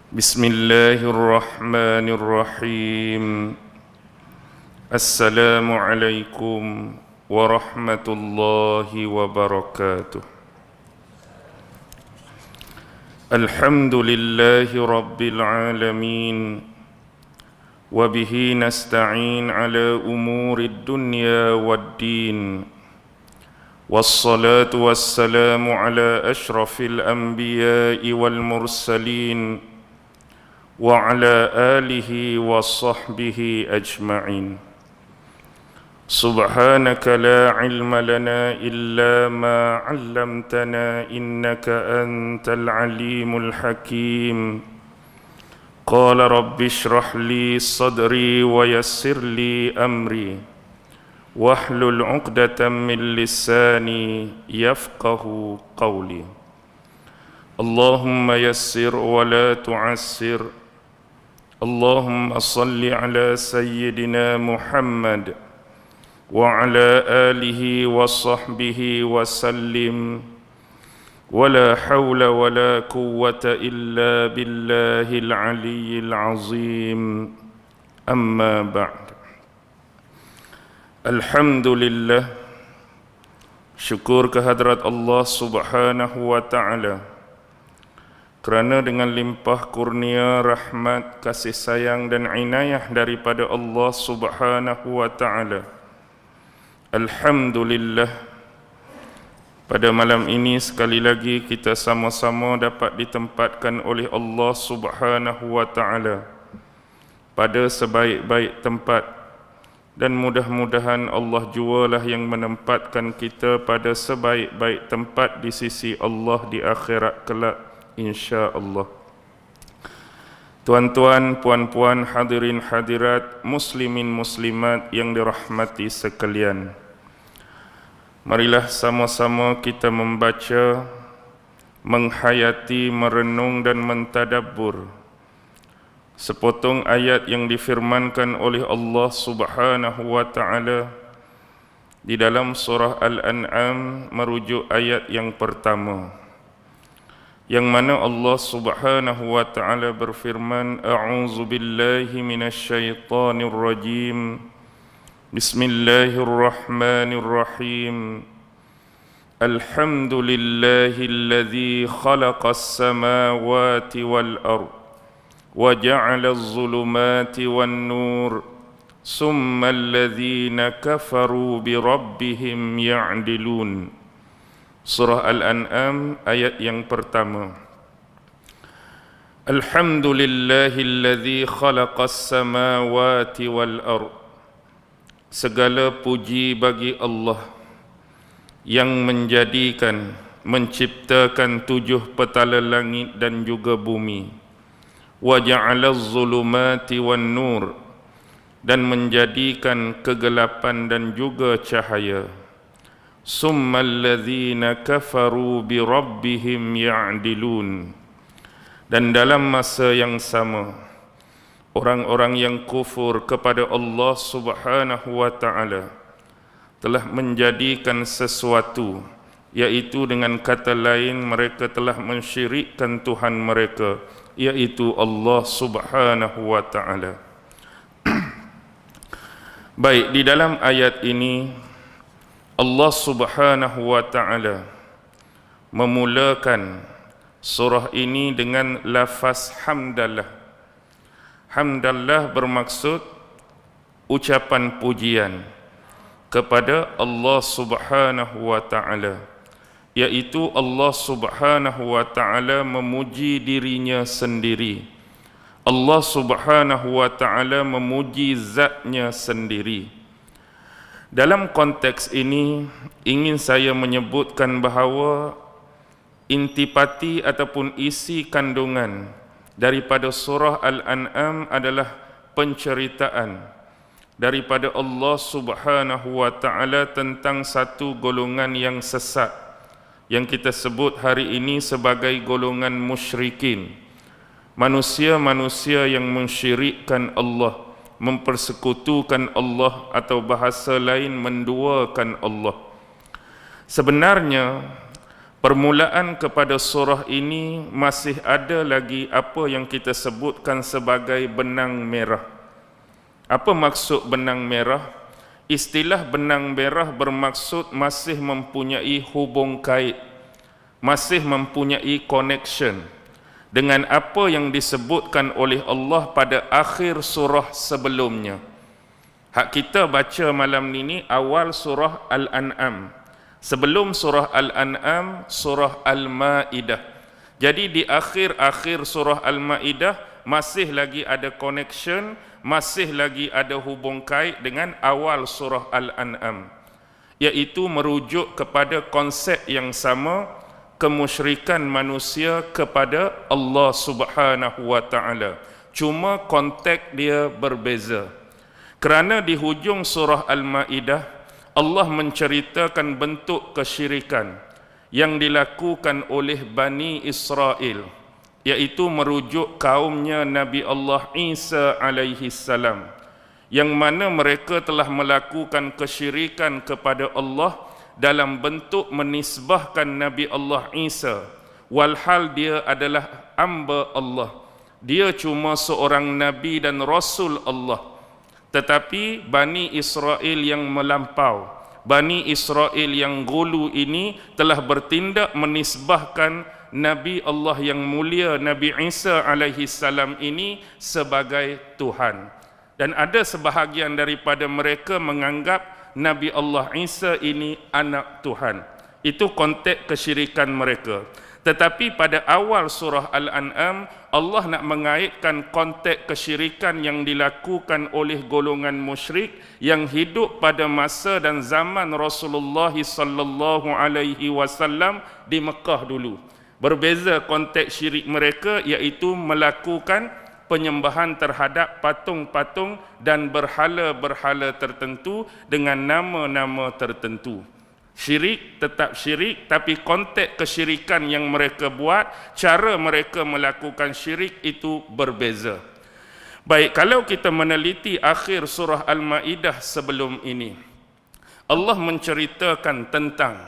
Bismillahirrahmanirrahim. Assalamualaikum warahmatullahi wabarakatuh. Alhamdulillahi rabbil alamin. Wabihi nasta'in ala umurid dunya waddin. Wassalatu wassalamu ala ashrafil anbiya'i wal mursalin wa ala alihi wa sahbihi ajma'in. Subhanaka la ilma lana illa ma 'allamtana innaka antal alimul hakim. Qala rabbi shrah li sadri wa yassir li amri wahlul 'uqdatam min lisani yafqahu qawli. Allahumma yassir wa la tu'assir. Allahumma salli ala sayyidina Muhammad wa ala alihi wa sahbihi wa sallim. Wa la hawla wa la quwwata illa billahil aliyyil azim. Amma ba'd. Alhamdulillah, syukur kehadrat Allah subhanahu wa ta'ala kerana dengan limpah kurnia, rahmat, kasih sayang dan inayah daripada Allah subhanahu wa ta'ala, alhamdulillah, pada malam ini sekali lagi kita sama-sama dapat ditempatkan oleh Allah subhanahu wa ta'ala pada sebaik-baik tempat. Dan mudah-mudahan Allah jualah yang menempatkan kita pada sebaik-baik tempat di sisi Allah di akhirat kelak, insya-Allah. Tuan-tuan, puan-puan, hadirin hadirat, muslimin muslimat yang dirahmati sekalian, marilah sama-sama kita membaca, menghayati, merenung dan mentadabbur sepotong ayat yang difirmankan oleh Allah subhanahu wa ta'ala di dalam surah Al-An'am, merujuk ayat yang pertama, yang mana Allah subhanahu wa ta'ala berfirman, A'udzu billahi minasyaitonir rajim. Bismillahirrahmanirrahim. Alhamdulillahilladzi khalaqas samawati wal ard wa ja'ala adh-dhulumati wan nur summa alladhina kafaru bi rabbihim ya'dilun. Surah Al-An'am ayat yang pertama. Alhamdulillahilladzi khalaqas samawati wal ard. Segala puji bagi Allah yang menjadikan, menciptakan 7 petala langit dan juga bumi. Wa ja'ala adh-dhulumati wan nur, dan menjadikan kegelapan dan juga cahaya. Summa alladhina kafaru bi rabbihim ya'dilun. Dan dalam masa yang sama, orang-orang yang kufur kepada Allah subhanahu wa ta'ala telah menjadikan sesuatu, yaitu dengan kata lain mereka telah mensyirikkan Tuhan mereka, yaitu Allah subhanahu wa ta'ala. Baik, di dalam ayat ini Allah subhanahu wa ta'ala memulakan surah ini dengan lafaz hamdalah. Hamdalah bermaksud ucapan pujian kepada Allah subhanahu wa ta'ala, yaitu Allah subhanahu wa ta'ala memuji dirinya sendiri. Allah subhanahu wa ta'ala memuji zatnya sendiri. Dalam konteks ini ingin saya menyebutkan bahawa intipati ataupun isi kandungan daripada surah Al-An'am adalah penceritaan daripada Allah subhanahu wa ta'ala tentang satu golongan yang sesat yang kita sebut hari ini sebagai golongan musyrikin, manusia-manusia yang mensyirikkan Allah, mempersekutukan Allah, atau bahasa lain menduakan Allah. Sebenarnya Permulaan kepada surah ini masih ada lagi apa yang kita sebutkan sebagai benang merah. Apa maksud benang merah? Istilah benang merah bermaksud masih mempunyai hubung kait, masih mempunyai connection dengan apa yang disebutkan oleh Allah pada akhir surah sebelumnya. Hak kita baca malam ini awal surah Al-An'am. Sebelum surah Al-An'am, surah Al-Ma'idah. Jadi di akhir-akhir surah Al-Ma'idah masih lagi ada connection, masih lagi ada hubung kait dengan awal surah Al-An'am, iaitu merujuk kepada konsep yang sama, kemusyrikan manusia kepada Allah Subhanahu wa taala. Cuma konteks dia berbeza. Kerana di hujung surah Al-Ma'idah Allah menceritakan bentuk kesyirikan yang dilakukan oleh Bani Israel, iaitu merujuk kaumnya Nabi Allah Isa alaihi salam, yang mana mereka telah melakukan kesyirikan kepada Allah dalam bentuk menisbahkan Nabi Allah Isa, walhal dia adalah hamba Allah. Dia cuma seorang Nabi dan Rasul Allah. Tetapi Bani Israel yang melampau, Bani Israel yang gulu ini telah bertindak menisbahkan Nabi Allah yang mulia Nabi Isa alaihi salam ini sebagai Tuhan. Dan ada sebahagian daripada mereka menganggap Nabi Allah Isa ini anak Tuhan. Itu konteks kesyirikan mereka. Tetapi pada awal surah Al-An'am, Allah nak mengaitkan konteks kesyirikan yang dilakukan oleh golongan musyrik yang hidup pada masa dan zaman Rasulullah sallallahu alaihi wasallam di Mekah dulu. Berbeza konteks syirik mereka, iaitu melakukan penyembahan terhadap patung-patung dan berhala-berhala tertentu dengan nama-nama tertentu. Syirik tetap syirik, tapi konteks kesyirikan yang mereka buat, cara mereka melakukan syirik itu berbeza. Baik, kalau kita meneliti akhir surah Al-Ma'idah sebelum ini, Allah menceritakan tentang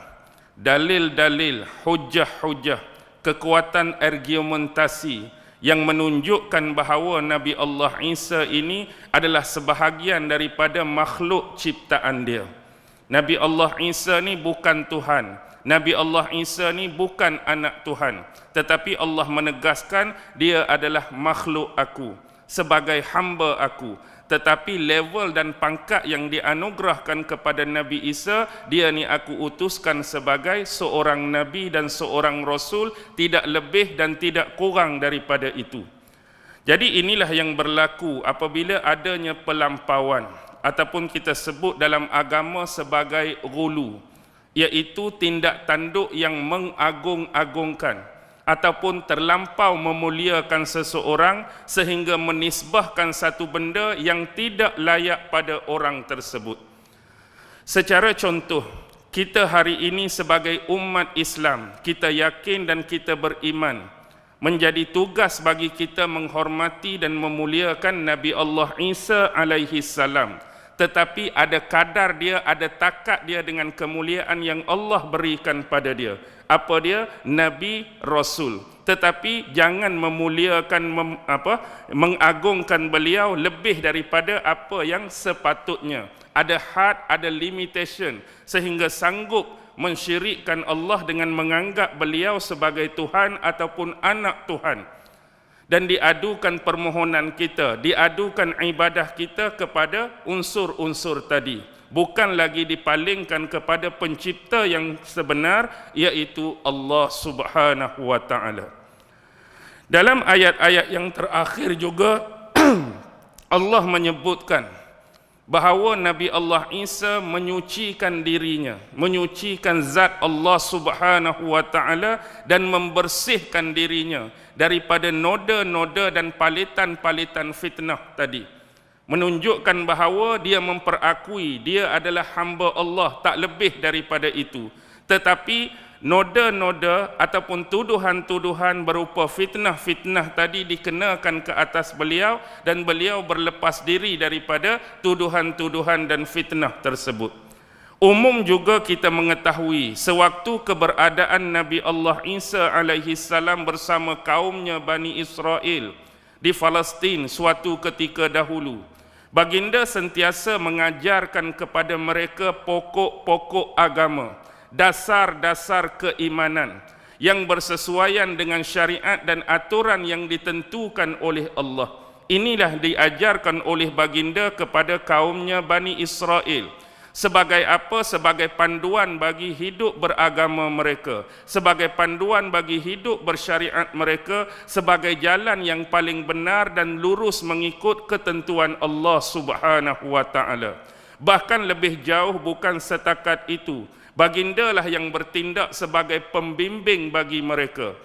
dalil-dalil, hujah-hujah, kekuatan argumentasi yang menunjukkan bahawa Nabi Allah Isa ini adalah sebahagian daripada makhluk ciptaan dia. Nabi Allah Isa ni bukan Tuhan. Nabi Allah Isa ni bukan anak Tuhan. Tetapi Allah menegaskan dia adalah makhluk aku, sebagai hamba aku. Tetapi level dan pangkat yang dianugerahkan kepada Nabi Isa, dia ni aku utuskan sebagai seorang Nabi dan seorang Rasul, tidak lebih dan tidak kurang daripada itu. Jadi inilah yang berlaku apabila adanya pelampauan, ataupun kita sebut dalam agama sebagai ghulu, iaitu tindak tanduk yang mengagung-agungkan ataupun terlampau memuliakan seseorang sehingga menisbahkan satu benda yang tidak layak pada orang tersebut. Secara contoh, kita hari ini sebagai umat Islam, kita yakin dan kita beriman, menjadi tugas bagi kita menghormati dan memuliakan Nabi Allah Isa alaihi salam. Tetapi ada kadar dia, ada takat dia dengan kemuliaan yang Allah berikan pada dia. Apa dia? Nabi, Rasul. Tetapi jangan memuliakan, mengagungkan beliau lebih daripada apa yang sepatutnya. Ada had, ada limitation, sehingga sanggup mensyirikkan Allah dengan menganggap beliau sebagai Tuhan ataupun anak Tuhan. Dan diadukan permohonan kita, diadukan ibadah kita kepada unsur-unsur tadi, bukan lagi dipalingkan kepada pencipta yang sebenar, iaitu Allah Subhanahu wa taala. Dalam ayat-ayat yang terakhir juga Allah menyebutkan bahawa Nabi Allah Isa menyucikan dirinya, menyucikan zat Allah Subhanahu wa taala dan membersihkan dirinya daripada noda-noda dan palitan-palitan fitnah tadi. Menunjukkan bahawa dia memperakui dia adalah hamba Allah, tak lebih daripada itu. Tetapi noda-noda ataupun tuduhan-tuduhan berupa fitnah-fitnah tadi dikenakan ke atas beliau dan beliau berlepas diri daripada tuduhan-tuduhan dan fitnah tersebut. Umum juga kita mengetahui sewaktu keberadaan Nabi Allah Isa alaihi salam bersama kaumnya Bani Israel di Palestin suatu ketika dahulu, baginda sentiasa mengajarkan kepada mereka pokok-pokok agama, dasar-dasar keimanan yang bersesuaian dengan syariat dan aturan yang ditentukan oleh Allah. Inilah diajarkan oleh baginda kepada kaumnya Bani Israel. Sebagai apa? Sebagai panduan bagi hidup beragama mereka, sebagai panduan bagi hidup bersyariat mereka, sebagai jalan yang paling benar dan lurus mengikut ketentuan Allah Subhanahu wa taala. Bahkan lebih jauh bukan setakat itu, bagindalah yang bertindak sebagai pembimbing bagi mereka.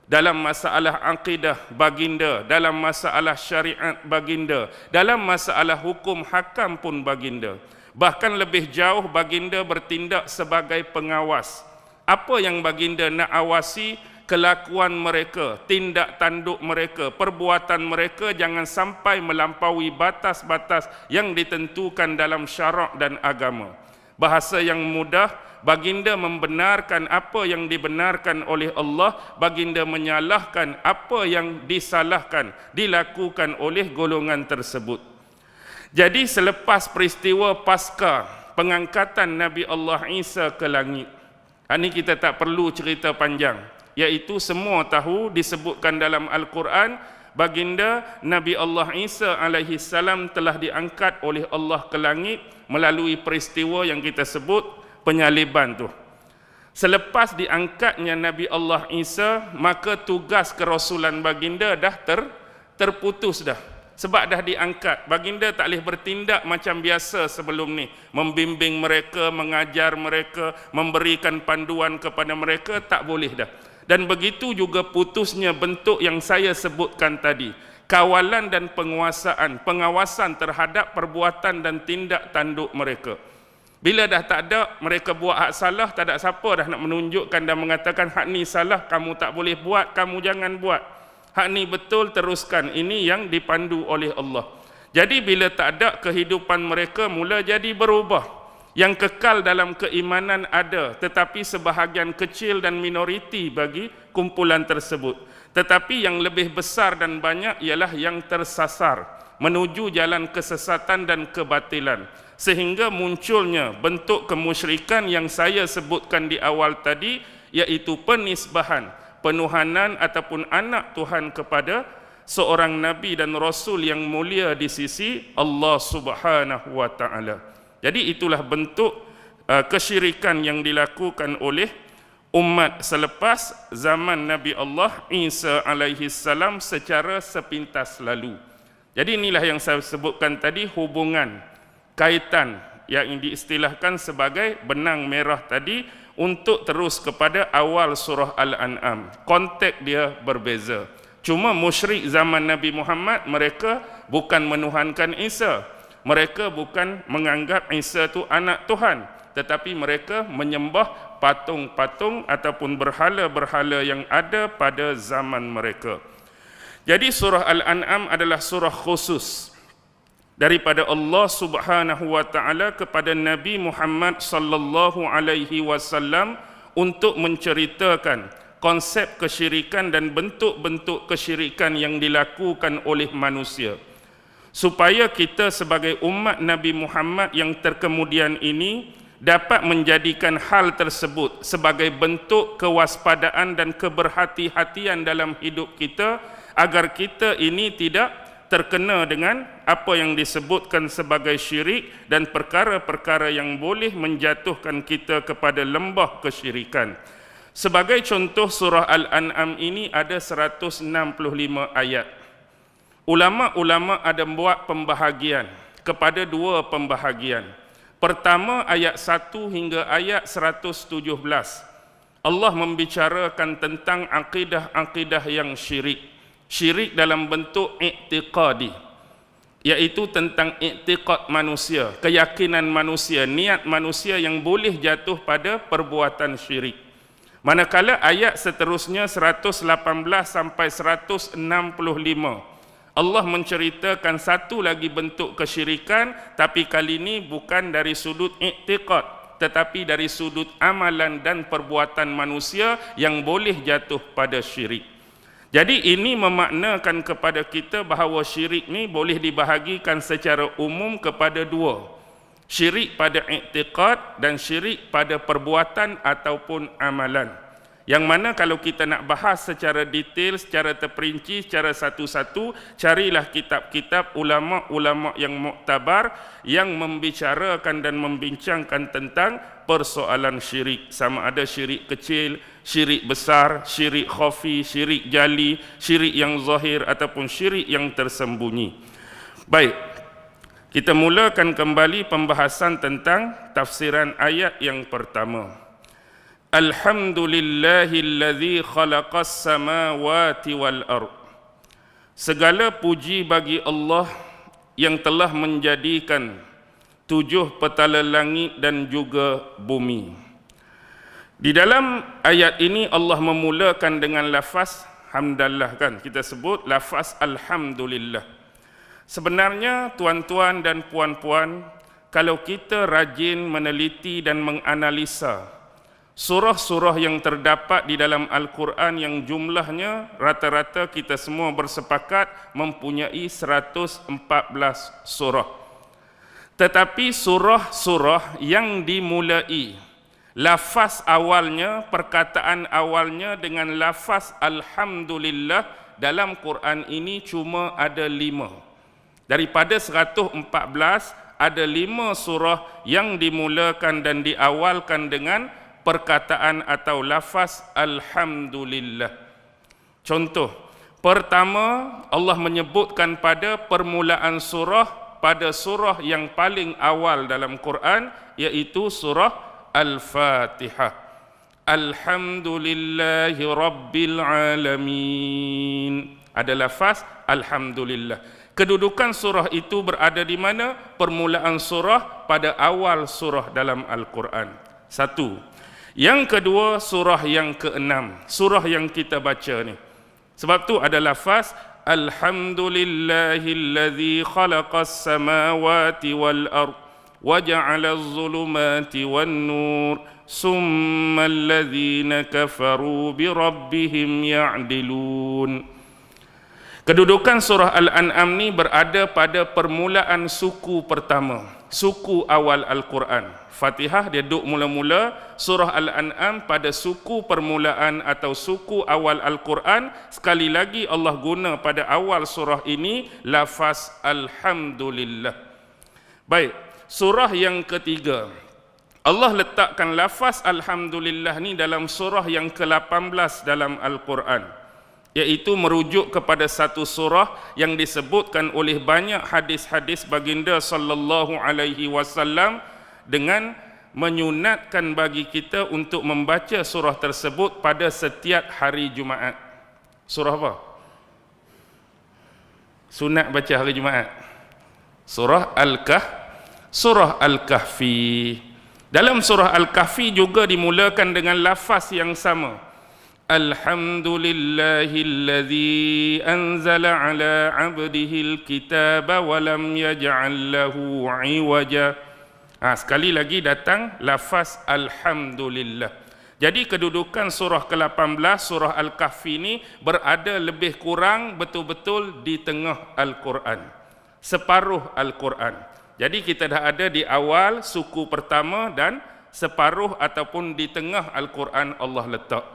Dalam masalah akidah baginda, dalam masalah syariat baginda, dalam masalah hukum hakam pun baginda. Bahkan lebih jauh baginda bertindak sebagai pengawas. Apa yang baginda nak awasi? Kelakuan mereka, tindak tanduk mereka, perbuatan mereka jangan sampai melampaui batas-batas yang ditentukan dalam syarak dan agama. Bahasa yang mudah, baginda membenarkan apa yang dibenarkan oleh Allah, baginda menyalahkan apa yang disalahkan, dilakukan oleh golongan tersebut. Jadi selepas peristiwa pasca pengangkatan Nabi Allah Isa ke langit, ini kita tak perlu cerita panjang, iaitu semua tahu disebutkan dalam Al-Quran, baginda Nabi Allah Isa alaihi salam telah diangkat oleh Allah ke langit melalui peristiwa yang kita sebut penyaliban tu. Selepas diangkatnya Nabi Allah Isa, maka tugas kerasulan baginda dah terputus dah. Sebab dah diangkat, baginda tak boleh bertindak macam biasa sebelum ni, membimbing mereka, mengajar mereka, memberikan panduan kepada mereka, tak boleh dah. Dan begitu juga putusnya bentuk yang saya sebutkan tadi, kawalan dan pengawasan terhadap perbuatan dan tindak tanduk mereka. Bila dah tak ada, mereka buat hak salah, tak ada siapa dah nak menunjukkan dan mengatakan hak ni salah, kamu tak boleh buat, kamu jangan buat. Hak ni betul, teruskan. Ini yang dipandu oleh Allah. Jadi bila tak ada, kehidupan mereka mula jadi berubah. Yang kekal dalam keimanan ada, tetapi sebahagian kecil dan minoriti bagi kumpulan tersebut. Tetapi yang lebih besar dan banyak ialah yang tersasar menuju jalan kesesatan dan kebatilan. Sehingga munculnya bentuk kemusyrikan yang saya sebutkan di awal tadi, iaitu penisbahan, penuhanan ataupun anak Tuhan kepada seorang Nabi dan Rasul yang mulia di sisi Allah Subhanahu wa ta'ala. Jadi itulah bentuk kesyirikan yang dilakukan oleh umat selepas zaman Nabi Allah Isa alaihi salam secara sepintas lalu. Jadi inilah yang saya sebutkan tadi, hubungan, kaitan yang diistilahkan sebagai benang merah tadi, untuk terus kepada awal surah Al-An'am. Konteks dia berbeza. Cuma musyrik zaman Nabi Muhammad, mereka bukan menuhankan Isa. Mereka bukan menganggap Isa itu anak Tuhan. Tetapi mereka menyembah patung-patung ataupun berhala-berhala yang ada pada zaman mereka. Jadi surah Al-An'am adalah surah khusus daripada Allah Subhanahu wa taala kepada Nabi Muhammad sallallahu alaihi wasallam untuk menceritakan konsep kesyirikan dan bentuk-bentuk kesyirikan yang dilakukan oleh manusia, supaya kita sebagai umat Nabi Muhammad yang terkemudian ini dapat menjadikan hal tersebut sebagai bentuk kewaspadaan dan keberhati-hatian dalam hidup kita, agar kita ini tidak terkena dengan apa yang disebutkan sebagai syirik dan perkara-perkara yang boleh menjatuhkan kita kepada lembah kesyirikan. Sebagai contoh, surah Al-An'am ini ada 165 ayat. Ulama-ulama ada buat pembahagian kepada dua pembahagian. Pertama, ayat 1 hingga ayat 117. Allah membicarakan tentang akidah-akidah yang syirik. Syirik dalam bentuk i'tiqadi, iaitu tentang i'tiqad manusia, keyakinan manusia, niat manusia yang boleh jatuh pada perbuatan syirik. Manakala ayat seterusnya 118 sampai 165, Allah menceritakan satu lagi bentuk kesyirikan, tapi kali ini bukan dari sudut i'tiqad, tetapi dari sudut amalan dan perbuatan manusia yang boleh jatuh pada syirik. Jadi ini memaknakan kepada kita bahawa syirik ni boleh dibahagikan secara umum kepada dua. Syirik pada i'tiqad dan syirik pada perbuatan ataupun amalan. Yang mana kalau kita nak bahas secara detail, secara terperinci, secara satu-satu, carilah kitab-kitab ulama-ulama yang muktabar yang membicarakan dan membincangkan tentang persoalan syirik. Sama ada syirik kecil, syirik besar, syirik khafi, syirik jali, syirik yang zahir ataupun syirik yang tersembunyi. Baik, kita mulakan kembali pembahasan tentang tafsiran ayat yang pertama. Alhamdulillahilladzi khalaqas samawati wal ard. Segala puji bagi Allah yang telah menjadikan 7 petala langit dan juga bumi. Di dalam ayat ini Allah memulakan dengan lafaz hamdallah, kan? Kita sebut lafaz alhamdulillah. Sebenarnya tuan-tuan dan puan-puan, kalau kita rajin meneliti dan menganalisa surah-surah yang terdapat di dalam Al-Quran yang jumlahnya rata-rata kita semua bersepakat mempunyai 114 surah. Tetapi surah-surah yang dimulai lafaz awalnya, perkataan awalnya dengan lafaz Alhamdulillah dalam Quran ini cuma ada 5. Daripada 114, ada 5 surah yang dimulakan dan diawalkan dengan perkataan atau lafaz Alhamdulillah. Contoh, pertama Allah menyebutkan pada permulaan surah, pada surah yang paling awal dalam Quran, iaitu surah Al-Fatihah. Alhamdulillahi Rabbil Alamin. Ada lafaz Alhamdulillah. Kedudukan surah itu berada di mana? Permulaan surah pada awal surah dalam Al-Quran. Satu. Yang kedua, surah yang ke-6, surah yang kita baca ni. Sebab tu ada lafaz Alhamdulillahilladzi khalaqas samawati wal ard wa ja'alaz zulumati wan nur summal ladzina kafaru bi rabbihim ya'dilun. Kedudukan surah Al-An'am ni berada pada permulaan suku pertama, suku awal Al-Quran. Fatihah dia duduk mula-mula, surah Al-An'am pada suku permulaan atau suku awal Al-Quran. Sekali lagi Allah guna pada awal surah ini lafaz Alhamdulillah. Baik, surah yang ketiga, Allah letakkan lafaz Alhamdulillah ni dalam surah yang ke-18 dalam Al-Quran, iaitu merujuk kepada satu surah yang disebutkan oleh banyak hadis-hadis baginda sallallahu alaihi wasallam dengan menyunatkan bagi kita untuk membaca surah tersebut pada setiap hari Jumaat. Surah apa? Sunat baca hari Jumaat. Surah Al-Kahfi. Dalam surah Al-Kahfi juga dimulakan dengan lafaz yang sama. Alhamdulillahilladzi anzala ala 'abdihil kitaba wa lam yaj'al lahu 'iwaja. Sekali lagi datang lafaz Alhamdulillah. Jadi kedudukan surah ke-18, surah Al-Kahfi ini berada lebih kurang betul-betul di tengah Al-Quran, separuh Al-Quran. Jadi kita dah ada di awal suku pertama dan separuh ataupun di tengah Al-Quran Allah letak.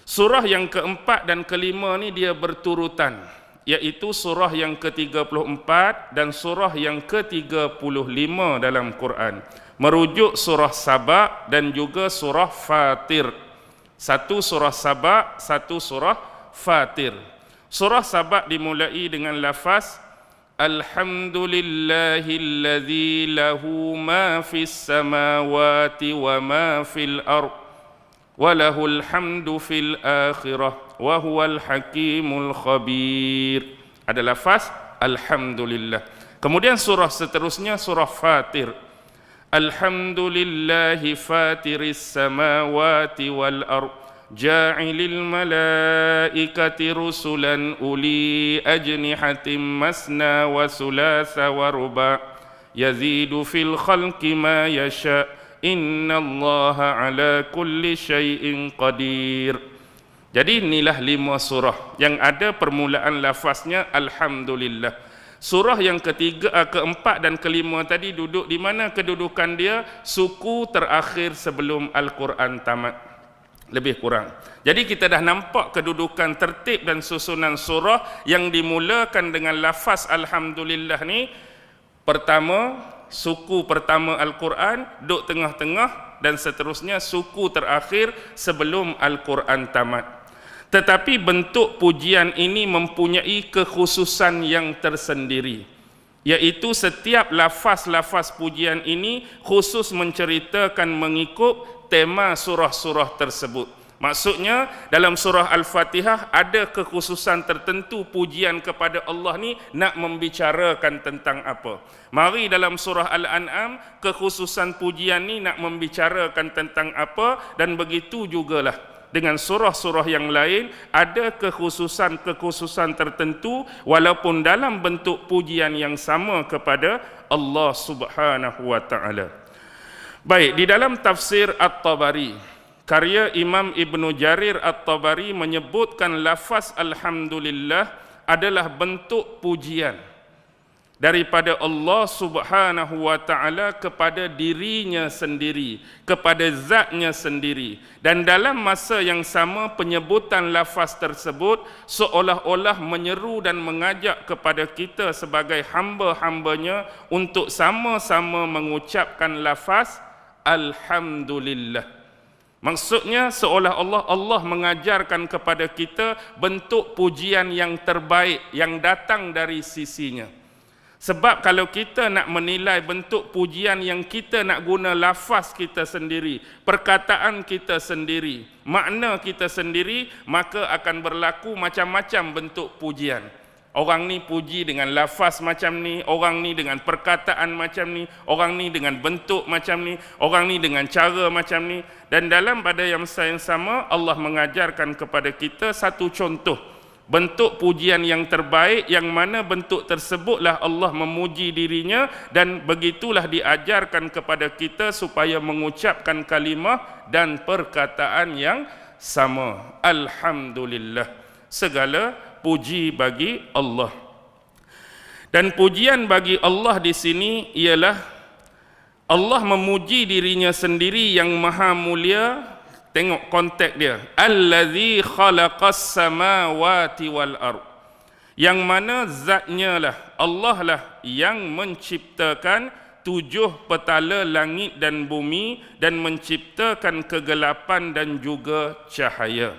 Surah yang keempat dan kelima ni dia berturutan, iaitu surah yang ke-34 dan surah yang ke-35 dalam Quran. Merujuk surah Saba dan juga surah Fatir. Satu surah Saba, satu surah Fatir. Surah Saba dimulai dengan lafaz Alhamdulillahilladzi lahu ma fis samawati wa ma fil ard walahul hamdu fil akhirah wa huwal hakimul khabir. Ada lafaz Alhamdulillah. Kemudian surah seterusnya surah Fatir. Alhamdulillahi fatiris samawati wal ard ja'ilil malaikati rusulan uli ajnihatim masna wa sulasa wa ruba yazidu fil khalqi ma yasha innallaha ala kulli syai'in qadir. Jadi inilah 5 surah yang ada permulaan lafaznya alhamdulillah. Surah yang keempat dan kelima tadi duduk di mana kedudukan dia? Suku terakhir sebelum Al-Quran tamat, lebih kurang. Jadi kita dah nampak kedudukan tertib dan susunan surah yang dimulakan dengan lafaz alhamdulillah ni. Pertama, suku pertama Al-Quran, duduk tengah-tengah, dan seterusnya suku terakhir sebelum Al-Quran tamat. Tetapi bentuk pujian ini mempunyai kekhususan yang tersendiri, iaitu setiap lafaz-lafaz pujian ini khusus menceritakan mengikut tema surah-surah tersebut. Maksudnya dalam surah Al-Fatihah ada kekhususan tertentu pujian kepada Allah ni nak membicarakan tentang apa. Mari dalam surah Al-An'am kekhususan pujian ni nak membicarakan tentang apa, dan begitu jugalah dengan surah-surah yang lain ada kekhususan-kekhususan tertentu walaupun dalam bentuk pujian yang sama kepada Allah Subhanahu wa taala. Baik, di dalam tafsir At-Tabari, karya Imam Ibnu Jarir At-Tabari menyebutkan lafaz alhamdulillah adalah bentuk pujian daripada Allah Subhanahu wa taala kepada dirinya sendiri, kepada zatnya sendiri. Dan dalam masa yang sama penyebutan lafaz tersebut seolah-olah menyeru dan mengajak kepada kita sebagai hamba-hambanya untuk sama-sama mengucapkan lafaz alhamdulillah. Maksudnya seolah-olah Allah mengajarkan kepada kita bentuk pujian yang terbaik yang datang dari sisinya. Sebab kalau kita nak menilai bentuk pujian yang kita nak guna lafaz kita sendiri, perkataan kita sendiri, makna kita sendiri, maka akan berlaku macam-macam bentuk pujian. Orang ni puji dengan lafaz macam ni, orang ni dengan perkataan macam ni, orang ni dengan bentuk macam ni, orang ni dengan cara macam ni. Dan dalam pada yang sama Allah mengajarkan kepada kita satu contoh bentuk pujian yang terbaik, yang mana bentuk tersebutlah Allah memuji dirinya, dan begitulah diajarkan kepada kita supaya mengucapkan kalimah dan perkataan yang sama. Alhamdulillah, segala puji bagi Allah. Dan pujian bagi Allah di sini ialah Allah memuji dirinya sendiri yang maha mulia. Tengok konteks dia, allazi khalaqas samawati wal ard, yang mana zatnya lah Allah lah yang menciptakan 7 petala langit dan bumi dan menciptakan kegelapan dan juga cahaya.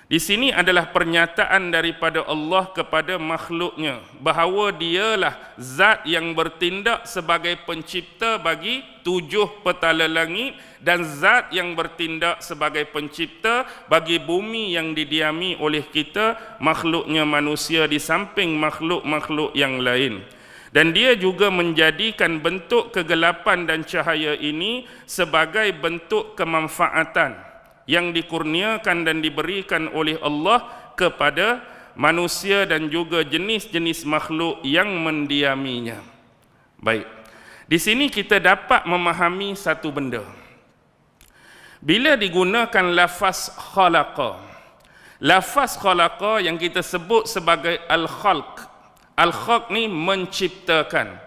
Di sini adalah pernyataan daripada Allah kepada makhluknya bahawa dialah zat yang bertindak sebagai pencipta bagi 7 petala langit dan zat yang bertindak sebagai pencipta bagi bumi yang didiami oleh kita, makhluknya manusia di samping makhluk-makhluk yang lain. Dan dia juga menjadikan bentuk kegelapan dan cahaya ini sebagai bentuk kemanfaatan yang dikurniakan dan diberikan oleh Allah kepada manusia dan juga jenis-jenis makhluk yang mendiaminya. Baik, di sini kita dapat memahami satu benda. Bila digunakan lafaz khalaqa, lafaz khalaqa yang kita sebut sebagai al-khalq, al-khalq ni menciptakan.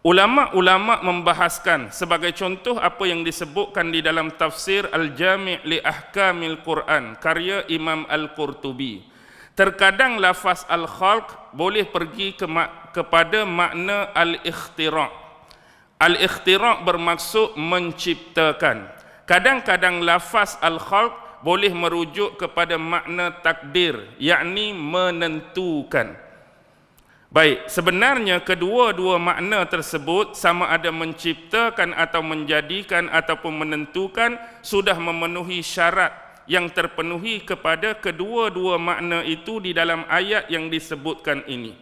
Ulama-ulama membahaskan sebagai contoh apa yang disebutkan di dalam tafsir Al-Jami' li Ahkamil Quran karya Imam Al-Qurtubi. Terkadang lafaz al-khalq boleh pergi kepada makna al-ikhtira'. Al-ikhtira' bermaksud menciptakan. Kadang-kadang lafaz al-khalq boleh merujuk kepada makna takdir, yakni menentukan. Baik, sebenarnya kedua-dua makna tersebut sama ada menciptakan atau menjadikan ataupun menentukan sudah memenuhi syarat yang terpenuhi kepada kedua-dua makna itu di dalam ayat yang disebutkan ini.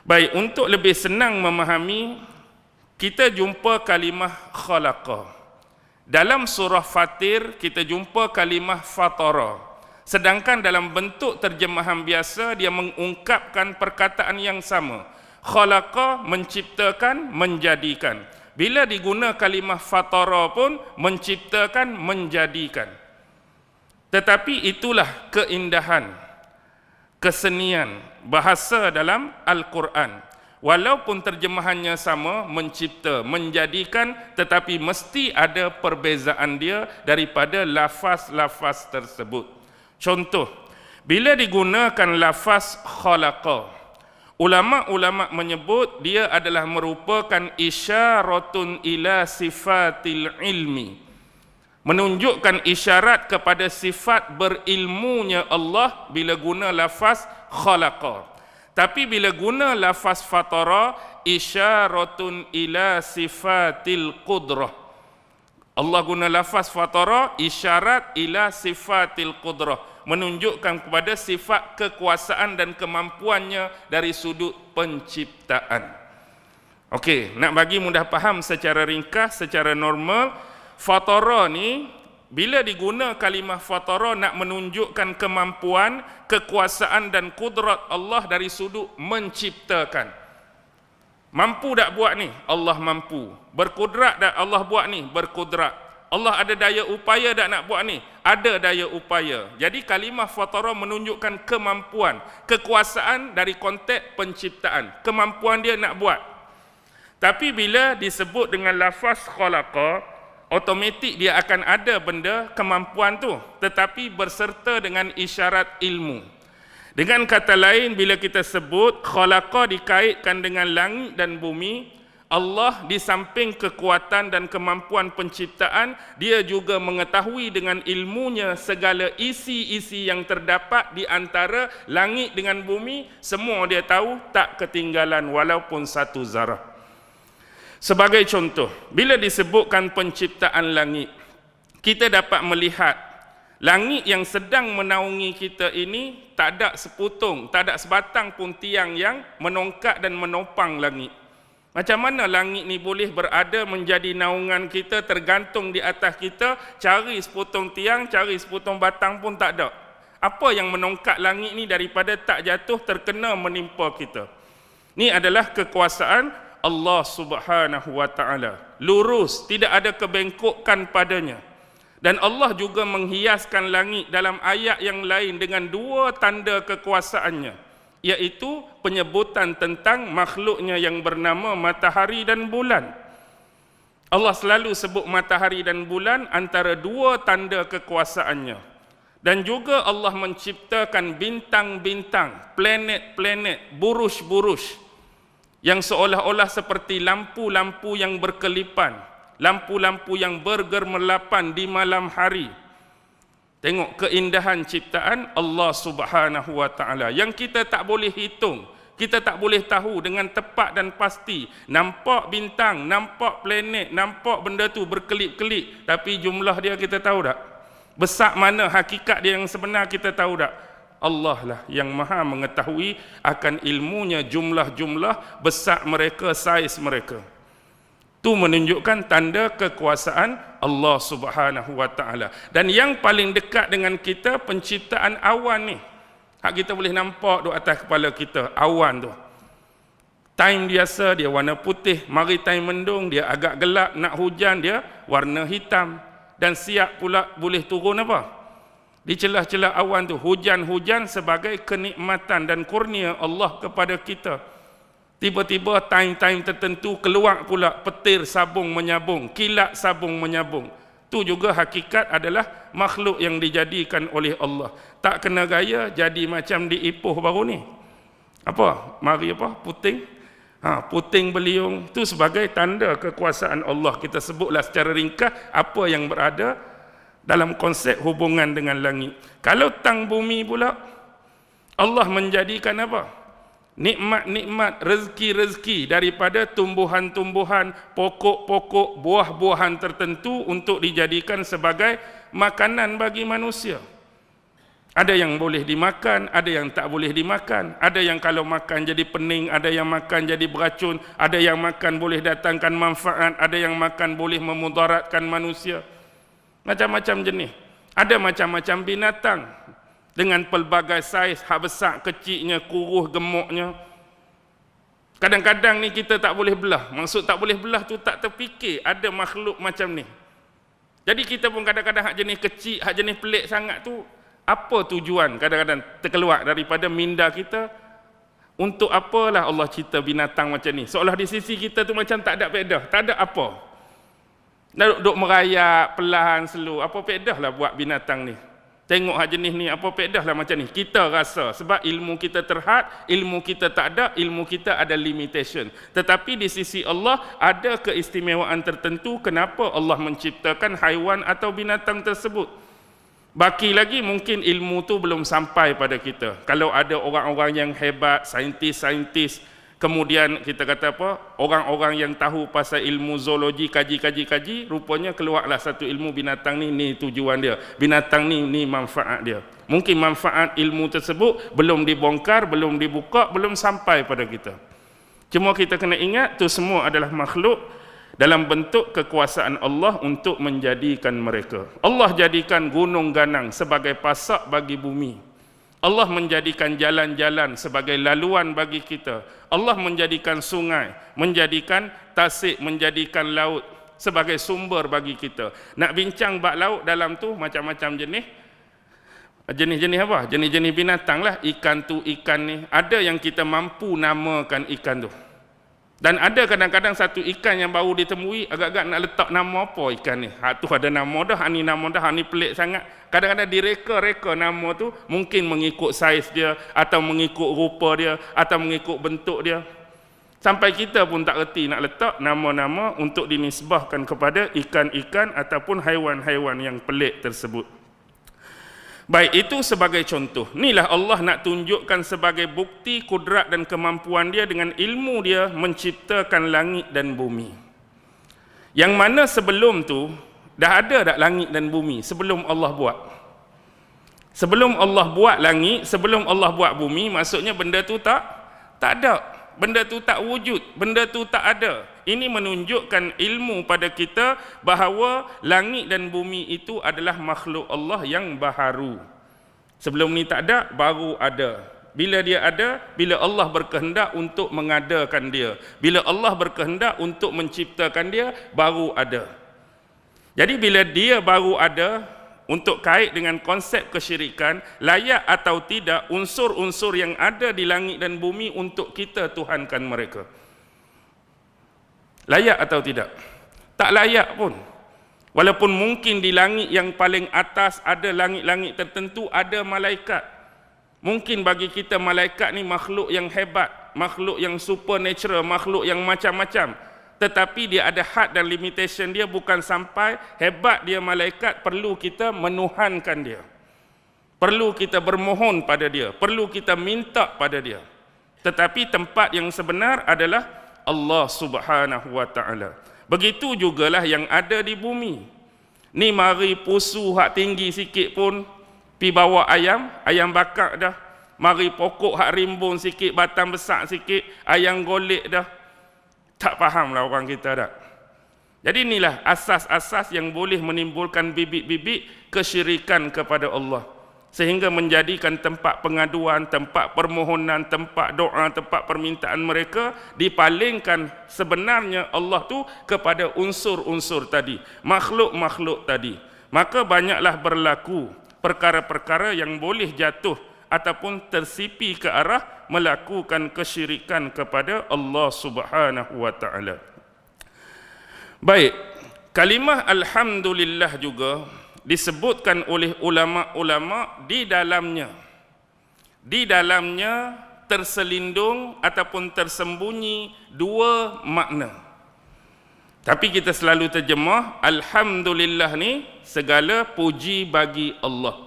Baik, untuk lebih senang memahami, kita jumpa kalimah khalaqa. Dalam surah Fatir kita jumpa kalimah fatara. Sedangkan dalam bentuk terjemahan biasa dia mengungkapkan perkataan yang sama. Khalaqa menciptakan, menjadikan. Bila diguna kalimah fatara pun menciptakan, menjadikan. Tetapi itulah keindahan, kesenian bahasa dalam Al-Quran. Walaupun terjemahannya sama, mencipta, menjadikan, tetapi mesti ada perbezaan dia daripada lafaz-lafaz tersebut. Contoh, bila digunakan lafaz khalaqa, ulama-ulama menyebut dia adalah merupakan isyaratun ila sifatil ilmi, menunjukkan isyarat kepada sifat berilmunya Allah bila guna lafaz khalaqa. Tapi bila guna lafaz fatara, isyaratun ila sifatil qudrah. Allah guna lafaz fatara, isyarat ila sifatil qudrah, menunjukkan kepada sifat kekuasaan dan kemampuannya dari sudut penciptaan. Okey, nak bagi mudah faham secara ringkas, secara normal, fatara ni bila diguna kalimah fatara nak menunjukkan kemampuan, kekuasaan dan kudrat Allah dari sudut menciptakan. Mampu tak buat ni? Allah mampu. Berkudrat tak Allah buat ni? Berkudrat. Allah ada daya upaya tak nak buat ni? Ada daya upaya. Jadi kalimah fatara menunjukkan kemampuan, kekuasaan dari konteks penciptaan. Kemampuan dia nak buat. Tapi bila disebut dengan lafaz khalaqa, automatik dia akan ada benda kemampuan tu, tetapi berserta dengan isyarat ilmu. Dengan kata lain, bila kita sebut khalaqa dikaitkan dengan langit dan bumi, Allah di samping kekuatan dan kemampuan penciptaan, dia juga mengetahui dengan ilmunya segala isi-isi yang terdapat di antara langit dengan bumi. Semua dia tahu, tak ketinggalan walaupun satu zarah. Sebagai contoh, bila disebutkan penciptaan langit, kita dapat melihat langit yang sedang menaungi kita ini tak ada seputung, tak ada sebatang pun tiang yang menongkat dan menopang langit. Macam mana langit ni boleh berada menjadi naungan kita, tergantung di atas kita, cari sepotong tiang, cari sepotong batang pun tak ada. Apa yang menongkat langit ni daripada tak jatuh terkena menimpa kita? Ini adalah kekuasaan Allah Subhanahu wa ta'ala. Lurus, tidak ada kebengkokan padanya. Dan Allah juga menghiaskan langit dalam ayat yang lain dengan dua tanda kekuasaannya, iaitu penyebutan tentang makhluknya yang bernama matahari dan bulan. Allah selalu sebut matahari dan bulan antara dua tanda kekuasaannya. Dan juga Allah menciptakan bintang-bintang, planet-planet, buruj-buruj, yang seolah-olah seperti lampu-lampu yang berkelipan, lampu-lampu yang bergemerlapan di malam hari. Tengok keindahan ciptaan Allah Subhanahu wa ta'ala yang kita tak boleh hitung, kita tak boleh tahu dengan tepat dan pasti. Nampak bintang, nampak planet, nampak benda tu berkelip-kelip, tapi jumlah dia kita tahu tak? Besar mana hakikat dia yang sebenar kita tahu tak? Allah lah yang maha mengetahui akan ilmunya, jumlah-jumlah besar mereka, saiz mereka. Itu menunjukkan tanda kekuasaan Allah Subhanahu wa ta'ala. Dan yang paling dekat dengan kita, penciptaan awan ni. Hak kita boleh nampak di atas kepala kita, awan tu. Time biasa dia warna putih, mari time mendung dia agak gelap, nak hujan dia warna hitam. Dan siap pula boleh turun apa? Di celah-celah awan tu, hujan-hujan sebagai kenikmatan dan kurnia Allah kepada kita. Tiba-tiba time-time tertentu keluar pula petir sabung menyabung, kilat sabung menyabung. Tu juga hakikat adalah makhluk yang dijadikan oleh Allah. Tak kena gaya jadi macam di Ipoh baru ni. Apa? Mari apa? Puting. Puting beliung. Tu sebagai tanda kekuasaan Allah. Kita sebutlah secara ringkas apa yang berada dalam konsep hubungan dengan langit. Kalau tang bumi pula, Allah menjadikan apa? Nikmat-nikmat, rezeki-rezeki daripada tumbuhan-tumbuhan, pokok-pokok, buah-buahan tertentu untuk dijadikan sebagai makanan bagi manusia. Ada yang boleh dimakan, ada yang tak boleh dimakan. Ada yang kalau makan jadi pening, ada yang makan jadi beracun, ada yang makan boleh datangkan manfaat, ada yang makan boleh memudaratkan manusia. Macam-macam jenis. Ada macam-macam binatang dengan pelbagai saiz, hak besar, kecilnya, kuruh, gemuknya. Kadang-kadang ni kita tak boleh belah. Maksud tak boleh belah tu tak terfikir ada makhluk macam ni. Jadi kita pun kadang-kadang hak jenis kecil, hak jenis pelik sangat tu, apa tujuan kadang-kadang terkeluar daripada minda kita, untuk apalah Allah cipta binatang macam ni. Seolah di sisi kita tu macam tak ada faedah, tak ada apa. Duk merayap, perlahan, slow, apa faedah lah buat binatang ni. Tengok hak jenis ni, apa faedah lah macam ni. Kita rasa, sebab ilmu kita terhad, ilmu kita tak ada, ilmu kita ada limitation. Tetapi di sisi Allah, ada keistimewaan tertentu kenapa Allah menciptakan haiwan atau binatang tersebut. Baki lagi mungkin ilmu tu belum sampai pada kita. Kalau ada orang-orang yang hebat, saintis-saintis, kemudian kita kata apa, orang-orang yang tahu pasal ilmu zoologi, kaji, rupanya keluarlah satu ilmu binatang ni tujuan dia, binatang ni manfaat dia. Mungkin manfaat ilmu tersebut belum dibongkar, belum dibuka, belum sampai pada kita. Cuma kita kena ingat tu semua adalah makhluk dalam bentuk kekuasaan Allah untuk menjadikan mereka. Allah jadikan gunung ganang sebagai pasak bagi bumi. Allah menjadikan jalan-jalan sebagai laluan bagi kita. Allah menjadikan sungai, menjadikan tasik, menjadikan laut sebagai sumber bagi kita. Nak bincang bab laut dalam tu macam-macam jenis. Jenis-jenis apa? Jenis-jenis binatang lah. Ikan tu, ikan ni. Ada yang kita mampu namakan ikan tu. Dan ada kadang-kadang satu ikan yang baru ditemui, agak-agak nak letak nama apa ikan ni. Hak tu ada nama dah, hak ni nama dah, hak ni pelik sangat. Kadang-kadang direka-reka nama tu, mungkin mengikut saiz dia, atau mengikut rupa dia, atau mengikut bentuk dia. Sampai kita pun tak reti nak letak nama-nama untuk dinisbahkan kepada ikan-ikan ataupun haiwan-haiwan yang pelik tersebut. Baik, itu sebagai contoh. Inilah Allah nak tunjukkan sebagai bukti kudrat dan kemampuan dia dengan ilmu dia menciptakan langit dan bumi. Yang mana sebelum tu, dah ada tak langit dan bumi sebelum Allah buat? Sebelum Allah buat langit, sebelum Allah buat bumi, maksudnya benda tu tak ada. Benda tu tak wujud, benda tu tak ada. Ini menunjukkan ilmu pada kita bahawa langit dan bumi itu adalah makhluk Allah yang baharu. Sebelum ni tak ada, baru ada. Bila dia ada, bila Allah berkehendak untuk mengadakan dia. Bila Allah berkehendak untuk menciptakan dia, baru ada. Jadi bila dia baru ada, untuk kait dengan konsep kesyirikan, layak atau tidak unsur-unsur yang ada di langit dan bumi untuk kita tuhankan mereka. Layak atau tidak? Tak layak pun. Walaupun mungkin di langit yang paling atas ada langit-langit tertentu, ada malaikat. Mungkin bagi kita malaikat ni makhluk yang hebat, makhluk yang supernatural, makhluk yang macam-macam. Tetapi dia ada had dan limitation dia, bukan sampai hebat dia malaikat perlu kita menuhankan dia. Perlu kita bermohon pada dia, perlu kita minta pada dia. Tetapi tempat yang sebenar adalah Allah Subhanahu wa taala. Begitu jugalah yang ada di bumi. Ni mari pusu hak tinggi sikit pun pi bawa ayam bakar dah. Mari pokok hak rimbun sikit, batang besar sikit, ayam golek dah. Tak fahamlah orang kita dah. Jadi inilah asas-asas yang boleh menimbulkan bibit-bibit kesyirikan kepada Allah. Sehingga menjadikan tempat pengaduan, tempat permohonan, tempat doa, tempat permintaan mereka dipalingkan sebenarnya Allah tu kepada unsur-unsur tadi, makhluk-makhluk tadi. Maka banyaklah berlaku perkara-perkara yang boleh jatuh ataupun tersipi ke arah melakukan kesyirikan kepada Allah Subhanahu wa taala. Baik, kalimah alhamdulillah juga disebutkan oleh ulama-ulama di dalamnya terselindung ataupun tersembunyi dua makna. Tapi kita selalu terjemah alhamdulillah ni segala puji bagi Allah.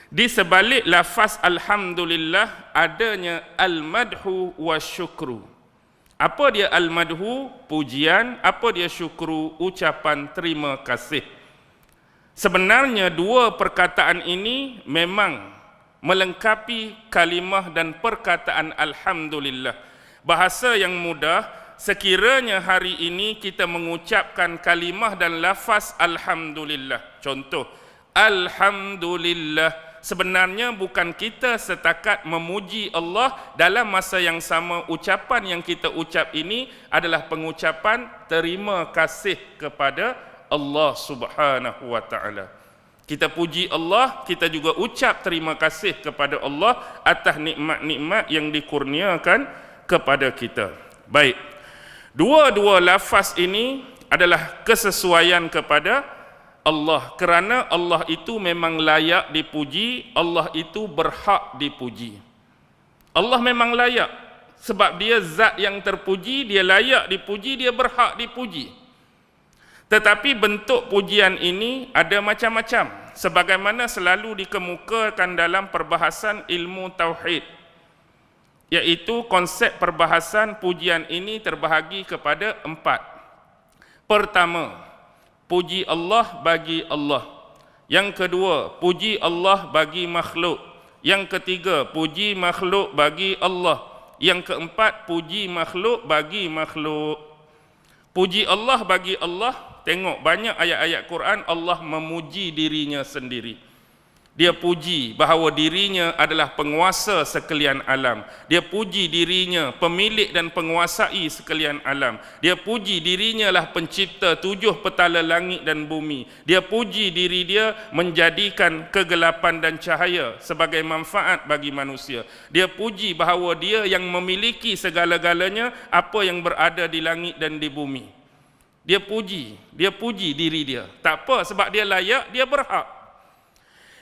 Di sebalik lafaz alhamdulillah adanya al-madhu wa syukru. Apa dia al-madhu? Pujian. Apa dia syukru? Ucapan terima kasih. Sebenarnya dua perkataan ini memang melengkapi kalimah dan perkataan alhamdulillah. Bahasa yang mudah, sekiranya hari ini kita mengucapkan kalimah dan lafaz alhamdulillah. Contoh, alhamdulillah sebenarnya bukan kita setakat memuji Allah, dalam masa yang sama ucapan yang kita ucap ini adalah pengucapan terima kasih kepada Allah Subhanahu wa taala. Kita puji Allah, kita juga ucap terima kasih kepada Allah atas nikmat-nikmat yang dikurniakan kepada kita. Baik. Dua-dua lafaz ini adalah kesesuaian kepada Allah, kerana Allah itu memang layak dipuji, Allah itu berhak dipuji. Allah memang layak sebab dia zat yang terpuji, dia layak dipuji, dia berhak dipuji. Tetapi bentuk pujian ini ada macam-macam, sebagaimana selalu dikemukakan dalam perbahasan ilmu tauhid, iaitu konsep perbahasan pujian ini terbahagi kepada 4. Pertama, puji Allah bagi Allah. Yang kedua, puji Allah bagi makhluk. Yang ketiga, puji makhluk bagi Allah. Yang keempat, puji makhluk bagi makhluk. Puji Allah bagi Allah, tengok banyak ayat-ayat Quran Allah memuji dirinya sendiri. Dia puji bahawa dirinya adalah penguasa sekalian alam. Dia puji dirinya pemilik dan penguasai sekalian alam. Dia puji dirinya lah pencipta 7 petala langit dan bumi. Dia puji diri dia menjadikan kegelapan dan cahaya sebagai manfaat bagi manusia. Dia puji bahawa dia yang memiliki segala-galanya apa yang berada di langit dan di bumi. Dia puji diri dia. Tak apa, sebab dia layak, dia berhak.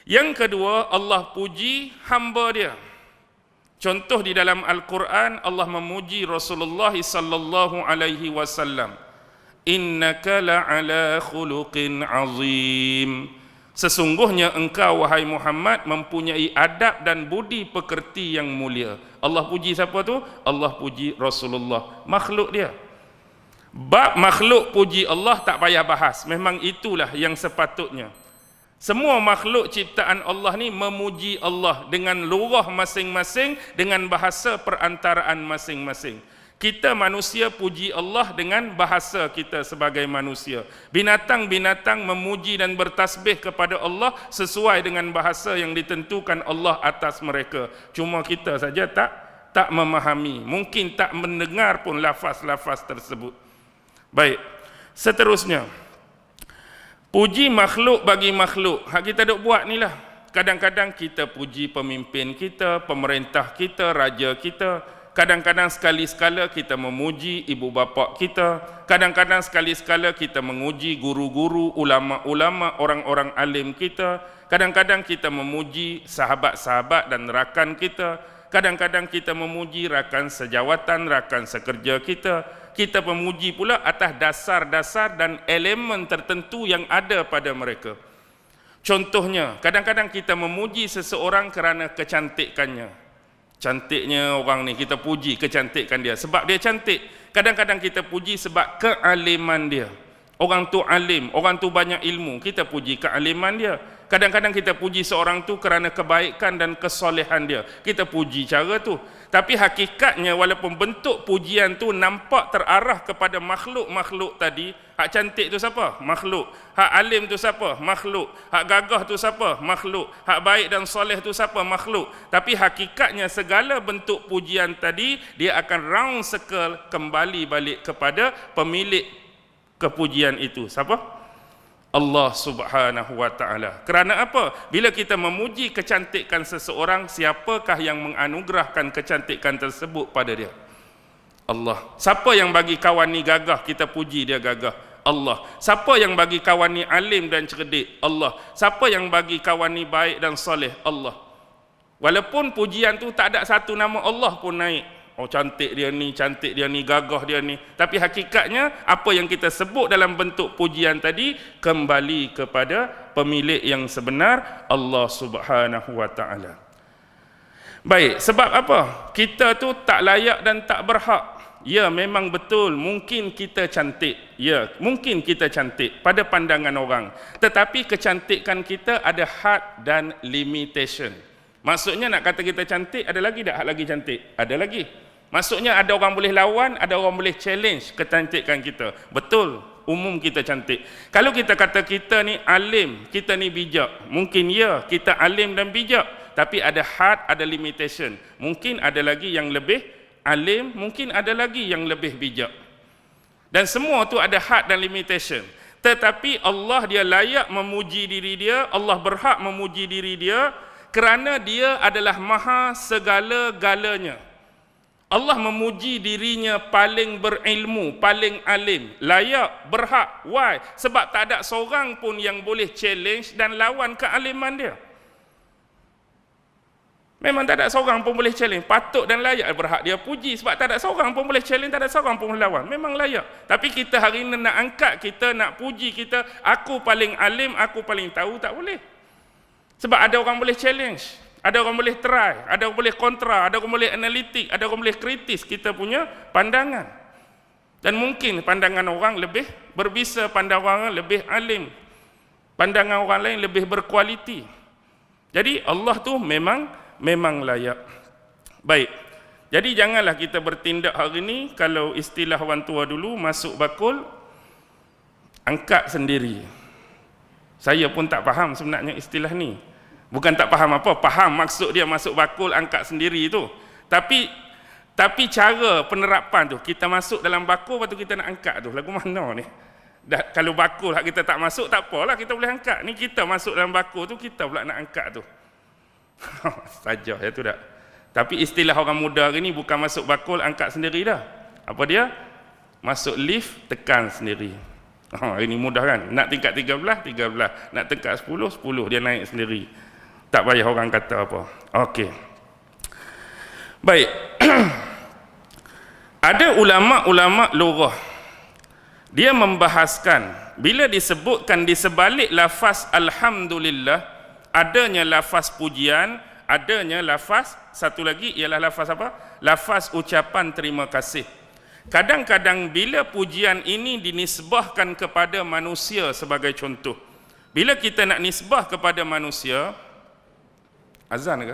Yang kedua, Allah puji hamba dia. Contoh di dalam Al-Quran, Allah memuji Rasulullah sallallahu alaihi wasallam. Innaka la'ala khuluqin azim. Sesungguhnya engkau wahai Muhammad mempunyai adab dan budi pekerti yang mulia. Allah puji siapa tu? Allah puji Rasulullah, makhluk dia. Bab makhluk puji Allah tak payah bahas, memang itulah yang sepatutnya. Semua makhluk ciptaan Allah ni memuji Allah dengan lurah masing-masing, dengan bahasa perantaraan masing-masing. Kita manusia puji Allah dengan bahasa kita sebagai manusia. Binatang-binatang memuji dan bertasbih kepada Allah sesuai dengan bahasa yang ditentukan Allah atas mereka. Cuma kita saja tak memahami, mungkin tak mendengar pun lafaz-lafaz tersebut. Baik, seterusnya, puji makhluk bagi makhluk. Hak kita duk buat ni lah. Kadang-kadang kita puji pemimpin kita, pemerintah kita, raja kita. Kadang-kadang sekali-sekala kita memuji ibu bapa kita. Kadang-kadang sekali-sekala kita menguji guru-guru, ulama-ulama, orang-orang alim kita. Kadang-kadang kita memuji sahabat-sahabat dan rakan kita. Kadang-kadang kita memuji rakan sejawatan, rakan sekerja kita. Kita memuji pula atas dasar-dasar dan elemen tertentu yang ada pada mereka. Contohnya, kadang-kadang kita memuji seseorang kerana kecantikannya. Cantiknya orang ni, kita puji kecantikan dia sebab dia cantik. Kadang-kadang kita puji sebab kealiman dia. Orang tu alim, orang tu banyak ilmu, kita puji kealiman dia. Kadang-kadang kita puji seorang tu kerana kebaikan dan kesolehan dia. Kita puji cara tu. Tapi hakikatnya walaupun bentuk pujian tu nampak terarah kepada makhluk-makhluk tadi, hak cantik tu siapa? Makhluk. Hak alim tu siapa? Makhluk. Hak gagah tu siapa? Makhluk. Hak baik dan soleh tu siapa? Makhluk. Tapi hakikatnya segala bentuk pujian tadi dia akan round circle kembali balik kepada pemilik kepujian itu. Siapa? Allah Subhanahu wa taala. Kerana apa? Bila kita memuji kecantikan seseorang, siapakah yang menganugerahkan kecantikan tersebut pada dia? Allah. Siapa yang bagi kawan ni gagah, kita puji dia gagah? Allah. Siapa yang bagi kawan ni alim dan cerdik? Allah. Siapa yang bagi kawan ni baik dan soleh? Allah. Walaupun pujian tu tak ada satu nama Allah pun naik. Oh, cantik dia ni, gagah dia ni. Tapi hakikatnya apa yang kita sebut dalam bentuk pujian tadi kembali kepada pemilik yang sebenar, Allah Subhanahu wa taala. Baik, sebab apa? Kita tu tak layak dan tak berhak. Ya, memang betul, mungkin kita cantik. Ya, mungkin kita cantik pada pandangan orang. Tetapi kecantikan kita ada had dan limitation. Maksudnya nak kata kita cantik, ada lagi tak lagi cantik? Ada lagi. Maksudnya ada orang boleh lawan, ada orang boleh challenge kecantikan kita. Betul, umum kita cantik. Kalau kita kata kita ni alim, kita ni bijak, mungkin ya, kita alim dan bijak, tapi ada had, ada limitation. Mungkin ada lagi yang lebih alim, mungkin ada lagi yang lebih bijak. Dan semua tu ada had dan limitation. Tetapi Allah dia layak memuji diri dia, Allah berhak memuji diri dia kerana dia adalah maha segala-galanya. Allah memuji dirinya paling berilmu, paling alim, layak, berhak. Why? Sebab tak ada seorang pun yang boleh challenge dan lawan kealiman dia. Memang tak ada seorang pun boleh challenge. Patut dan layak berhak dia puji. Sebab tak ada seorang pun boleh challenge, tak ada seorang pun boleh lawan. Memang layak. Tapi kita hari ini nak angkat kita, nak puji kita, aku paling alim, aku paling tahu, tak boleh. Sebab ada orang boleh challenge, ada orang boleh try, ada orang boleh kontra, ada orang boleh analitik, ada orang boleh kritis kita punya pandangan. Dan mungkin pandangan orang lebih berbisa, pandangan orang lebih alim, pandangan orang lain lebih berkualiti. Jadi Allah tu memang layak. Baik. Jadi janganlah kita bertindak hari ni, kalau istilah orang tua dulu, masuk bakul angkat sendiri. Saya pun tak faham sebenarnya istilah ni. Bukan tak faham apa, faham maksud dia masuk bakul angkat sendiri tu. Tapi cara penerapan tu, kita masuk dalam bakul lepas tu kita nak angkat tu, lagu mana ni? Kalau bakul kita tak masuk, tak apalah, kita boleh angkat. Ni kita masuk dalam bakul tu, kita pula nak angkat tu. Saja ya tu dah. Tapi istilah orang muda hari ni bukan masuk bakul angkat sendiri dah. Apa dia? Masuk lift tekan sendiri. Ini mudah kan? Nak tingkat 13, nak tingkat 10, dia naik sendiri. Tak payah orang kata apa. Okey. Baik. Ada ulama-ulama lughah, dia membahaskan bila disebutkan di sebalik lafaz alhamdulillah, adanya lafaz pujian, adanya lafaz satu lagi ialah lafaz apa? Lafaz ucapan terima kasih. Kadang-kadang bila pujian ini dinisbahkan kepada manusia sebagai contoh. Bila kita nak nisbah kepada manusia, azan ke?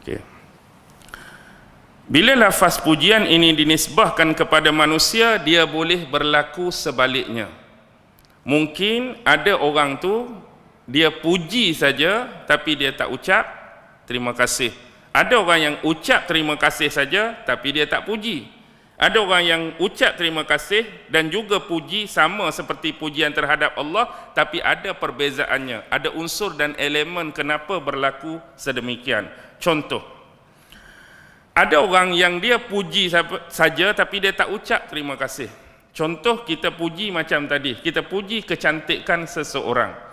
Okey. Bila lafaz pujian ini dinisbahkan kepada manusia, dia boleh berlaku sebaliknya. Mungkin ada orang tu, dia puji saja, tapi dia tak ucap terima kasih. Ada orang yang ucap terima kasih saja, tapi dia tak puji. Ada orang yang ucap terima kasih dan juga puji sama seperti pujian terhadap Allah, tapi ada perbezaannya. Ada unsur dan elemen kenapa berlaku sedemikian. Contoh, ada orang yang dia puji saja tapi dia tak ucap terima kasih. Contoh, kita puji macam tadi, kita puji kecantikan seseorang.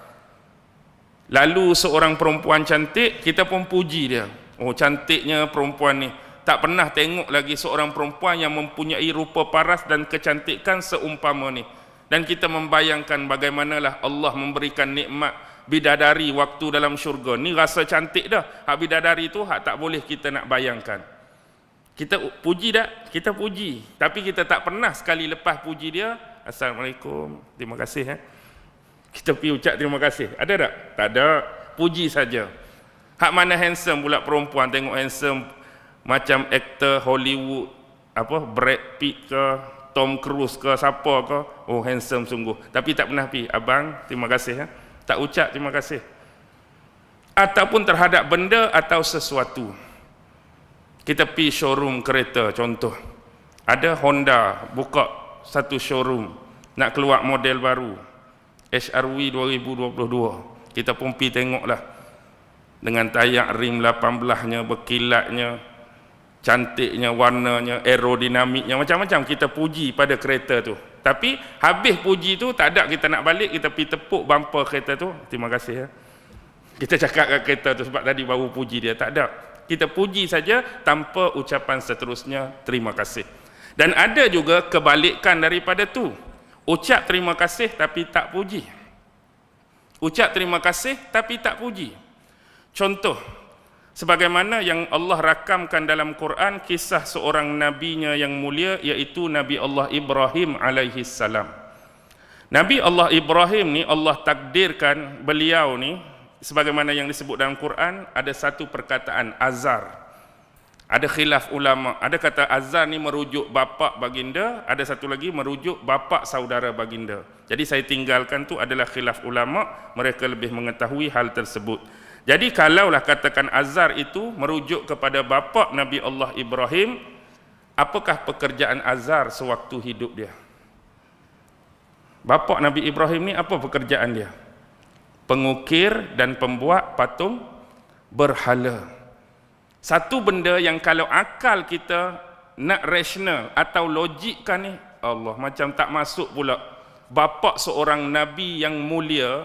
Lalu seorang perempuan cantik, kita pun puji dia. Oh, cantiknya perempuan ni. Tak pernah tengok lagi seorang perempuan yang mempunyai rupa paras dan kecantikan seumpama ni. Dan kita membayangkan bagaimanalah Allah memberikan nikmat bidadari waktu dalam syurga. Ni rasa cantik dah. Hak bidadari tu hak tak boleh kita nak bayangkan. Kita puji tak? Kita puji. Tapi kita tak pernah sekali lepas puji dia, Assalamualaikum, terima kasih. Kita pergi ucap terima kasih. Ada tak? Tak ada. Puji saja. Hak mana handsome pula perempuan, tengok handsome macam aktor Hollywood, apa, Brad Pitt ke, Tom Cruise ke, siapa ke, oh handsome sungguh. Tapi tak pernah pergi, abang, terima kasih. Tak ucap terima kasih. Ataupun terhadap benda atau sesuatu. Kita pergi showroom kereta, contoh. Ada Honda buka satu showroom, nak keluar model baru, HRV 2022. Kita pun pergi tengoklah. Dengan tayak rim 18-nya, berkilatnya, cantiknya, warnanya, aerodinamiknya, macam-macam kita puji pada kereta tu. Tapi habis puji tu, tak ada kita nak balik, kita pergi tepuk bumper kereta tu, terima kasih. Kita cakap kat kereta tu sebab tadi baru puji dia, tak ada. Kita puji saja tanpa ucapan seterusnya terima kasih. Dan ada juga kebalikan daripada tu. Ucap terima kasih tapi tak puji. Ucap terima kasih tapi tak puji. Contoh, Sebagaimana yang Allah rakamkan dalam Quran kisah seorang nabinya yang mulia, iaitu Nabi Allah Ibrahim alaihi salam. Nabi Allah Ibrahim ni Allah takdirkan beliau ni, sebagaimana yang disebut dalam Quran, ada satu perkataan azar. Ada khilaf ulama, ada kata azar ni merujuk bapa baginda, ada satu lagi merujuk bapa saudara baginda. Jadi saya tinggalkan tu adalah khilaf ulama, mereka lebih mengetahui hal tersebut. Jadi kalaulah katakan azar itu merujuk kepada bapa Nabi Allah Ibrahim, apakah pekerjaan azar sewaktu hidup dia? Bapa Nabi Ibrahim ni apa pekerjaan dia? Pengukir dan pembuat patung berhala. Satu benda yang kalau akal kita nak rasional atau logikkan ni, Allah, macam tak masuk pula. Bapa seorang Nabi yang mulia,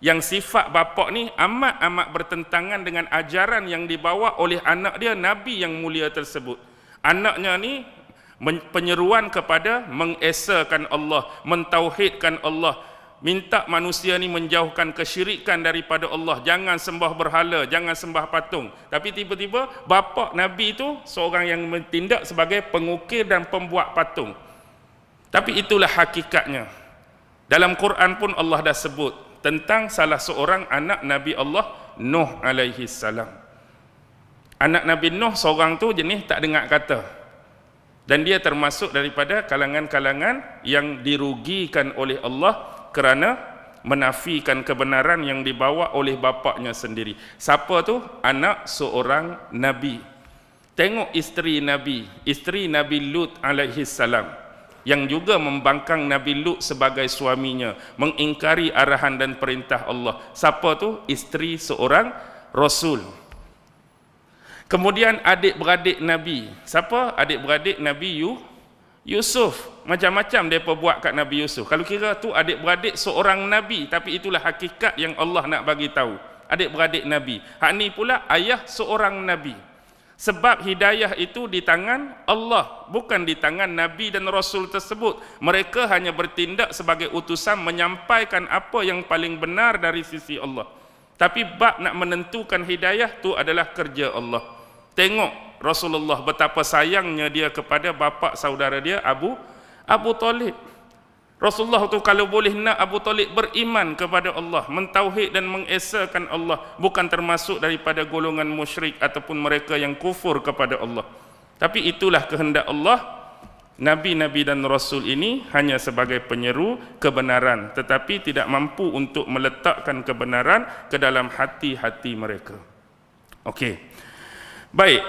yang sifat bapa ni amat-amat bertentangan dengan ajaran yang dibawa oleh anak dia, Nabi yang mulia tersebut. Anaknya ni penyeruan kepada mengesakan Allah, mentauhidkan Allah, minta manusia ni menjauhkan kesyirikan daripada Allah, jangan sembah berhala, jangan sembah patung. Tapi tiba-tiba bapa Nabi itu seorang yang bertindak sebagai pengukir dan pembuat patung. Tapi itulah hakikatnya. Dalam Quran pun Allah dah sebut tentang salah seorang anak Nabi Allah Nuh alaihi salam. Anak Nabi Nuh seorang tu jenis tak dengar kata, dan dia termasuk daripada kalangan-kalangan yang dirugikan oleh Allah kerana menafikan kebenaran yang dibawa oleh bapaknya sendiri. Siapa tu? Anak seorang Nabi. Tengok isteri Nabi Lut alaihi salam, yang juga membangkang Nabi Lut sebagai suaminya, mengingkari arahan dan perintah Allah. Siapa tu? Isteri seorang Rasul. Kemudian adik-beradik Nabi. Siapa? Adik-beradik Nabi Yusuf. Macam-macam mereka buat kat Nabi Yusuf. Kalau kira tu adik-beradik seorang Nabi, tapi itulah hakikat yang Allah nak bagi tahu. Adik-beradik Nabi. Hak ni pula ayah seorang Nabi. Sebab hidayah itu di tangan Allah, bukan di tangan Nabi dan Rasul tersebut. Mereka hanya bertindak sebagai utusan menyampaikan apa yang paling benar dari sisi Allah. Tapi bab nak menentukan hidayah tu adalah kerja Allah. Tengok Rasulullah betapa sayangnya dia kepada bapa saudara dia Abu Talib. Rasulullah tu kalau boleh nak Abu Talib beriman kepada Allah, mentauhid dan mengesakan Allah, bukan termasuk daripada golongan musyrik ataupun mereka yang kufur kepada Allah. Tapi itulah kehendak Allah. Nabi-nabi dan Rasul ini hanya sebagai penyeru kebenaran, tetapi tidak mampu untuk meletakkan kebenaran ke dalam hati-hati mereka. Okey. Baik.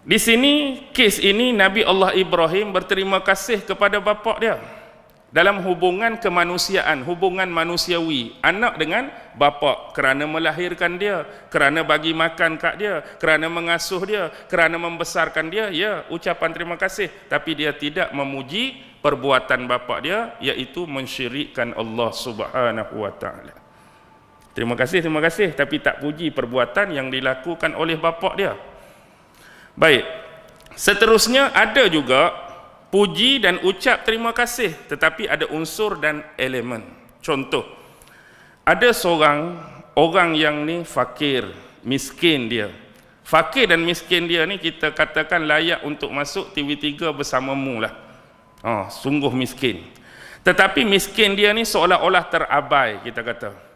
Di sini kes ini Nabi Allah Ibrahim berterima kasih kepada bapa dia. Dalam hubungan kemanusiaan, hubungan manusiawi, anak dengan bapa, kerana melahirkan dia, kerana bagi makan kat dia, kerana mengasuh dia, kerana membesarkan dia, ya, ucapan terima kasih. Tapi dia tidak memuji perbuatan bapa dia, iaitu mensyirikkan Allah Subhanahu wa taala. Terima kasih, tapi tak puji perbuatan yang dilakukan oleh bapa dia. Baik. Seterusnya ada juga puji dan ucap terima kasih, tetapi ada unsur dan elemen. Contoh, ada seorang orang yang ni fakir, miskin dia. Fakir dan miskin dia ni kita katakan layak untuk masuk TV3 bersamamu lah. Sungguh miskin. Tetapi miskin dia ni seolah-olah terabai, kita kata.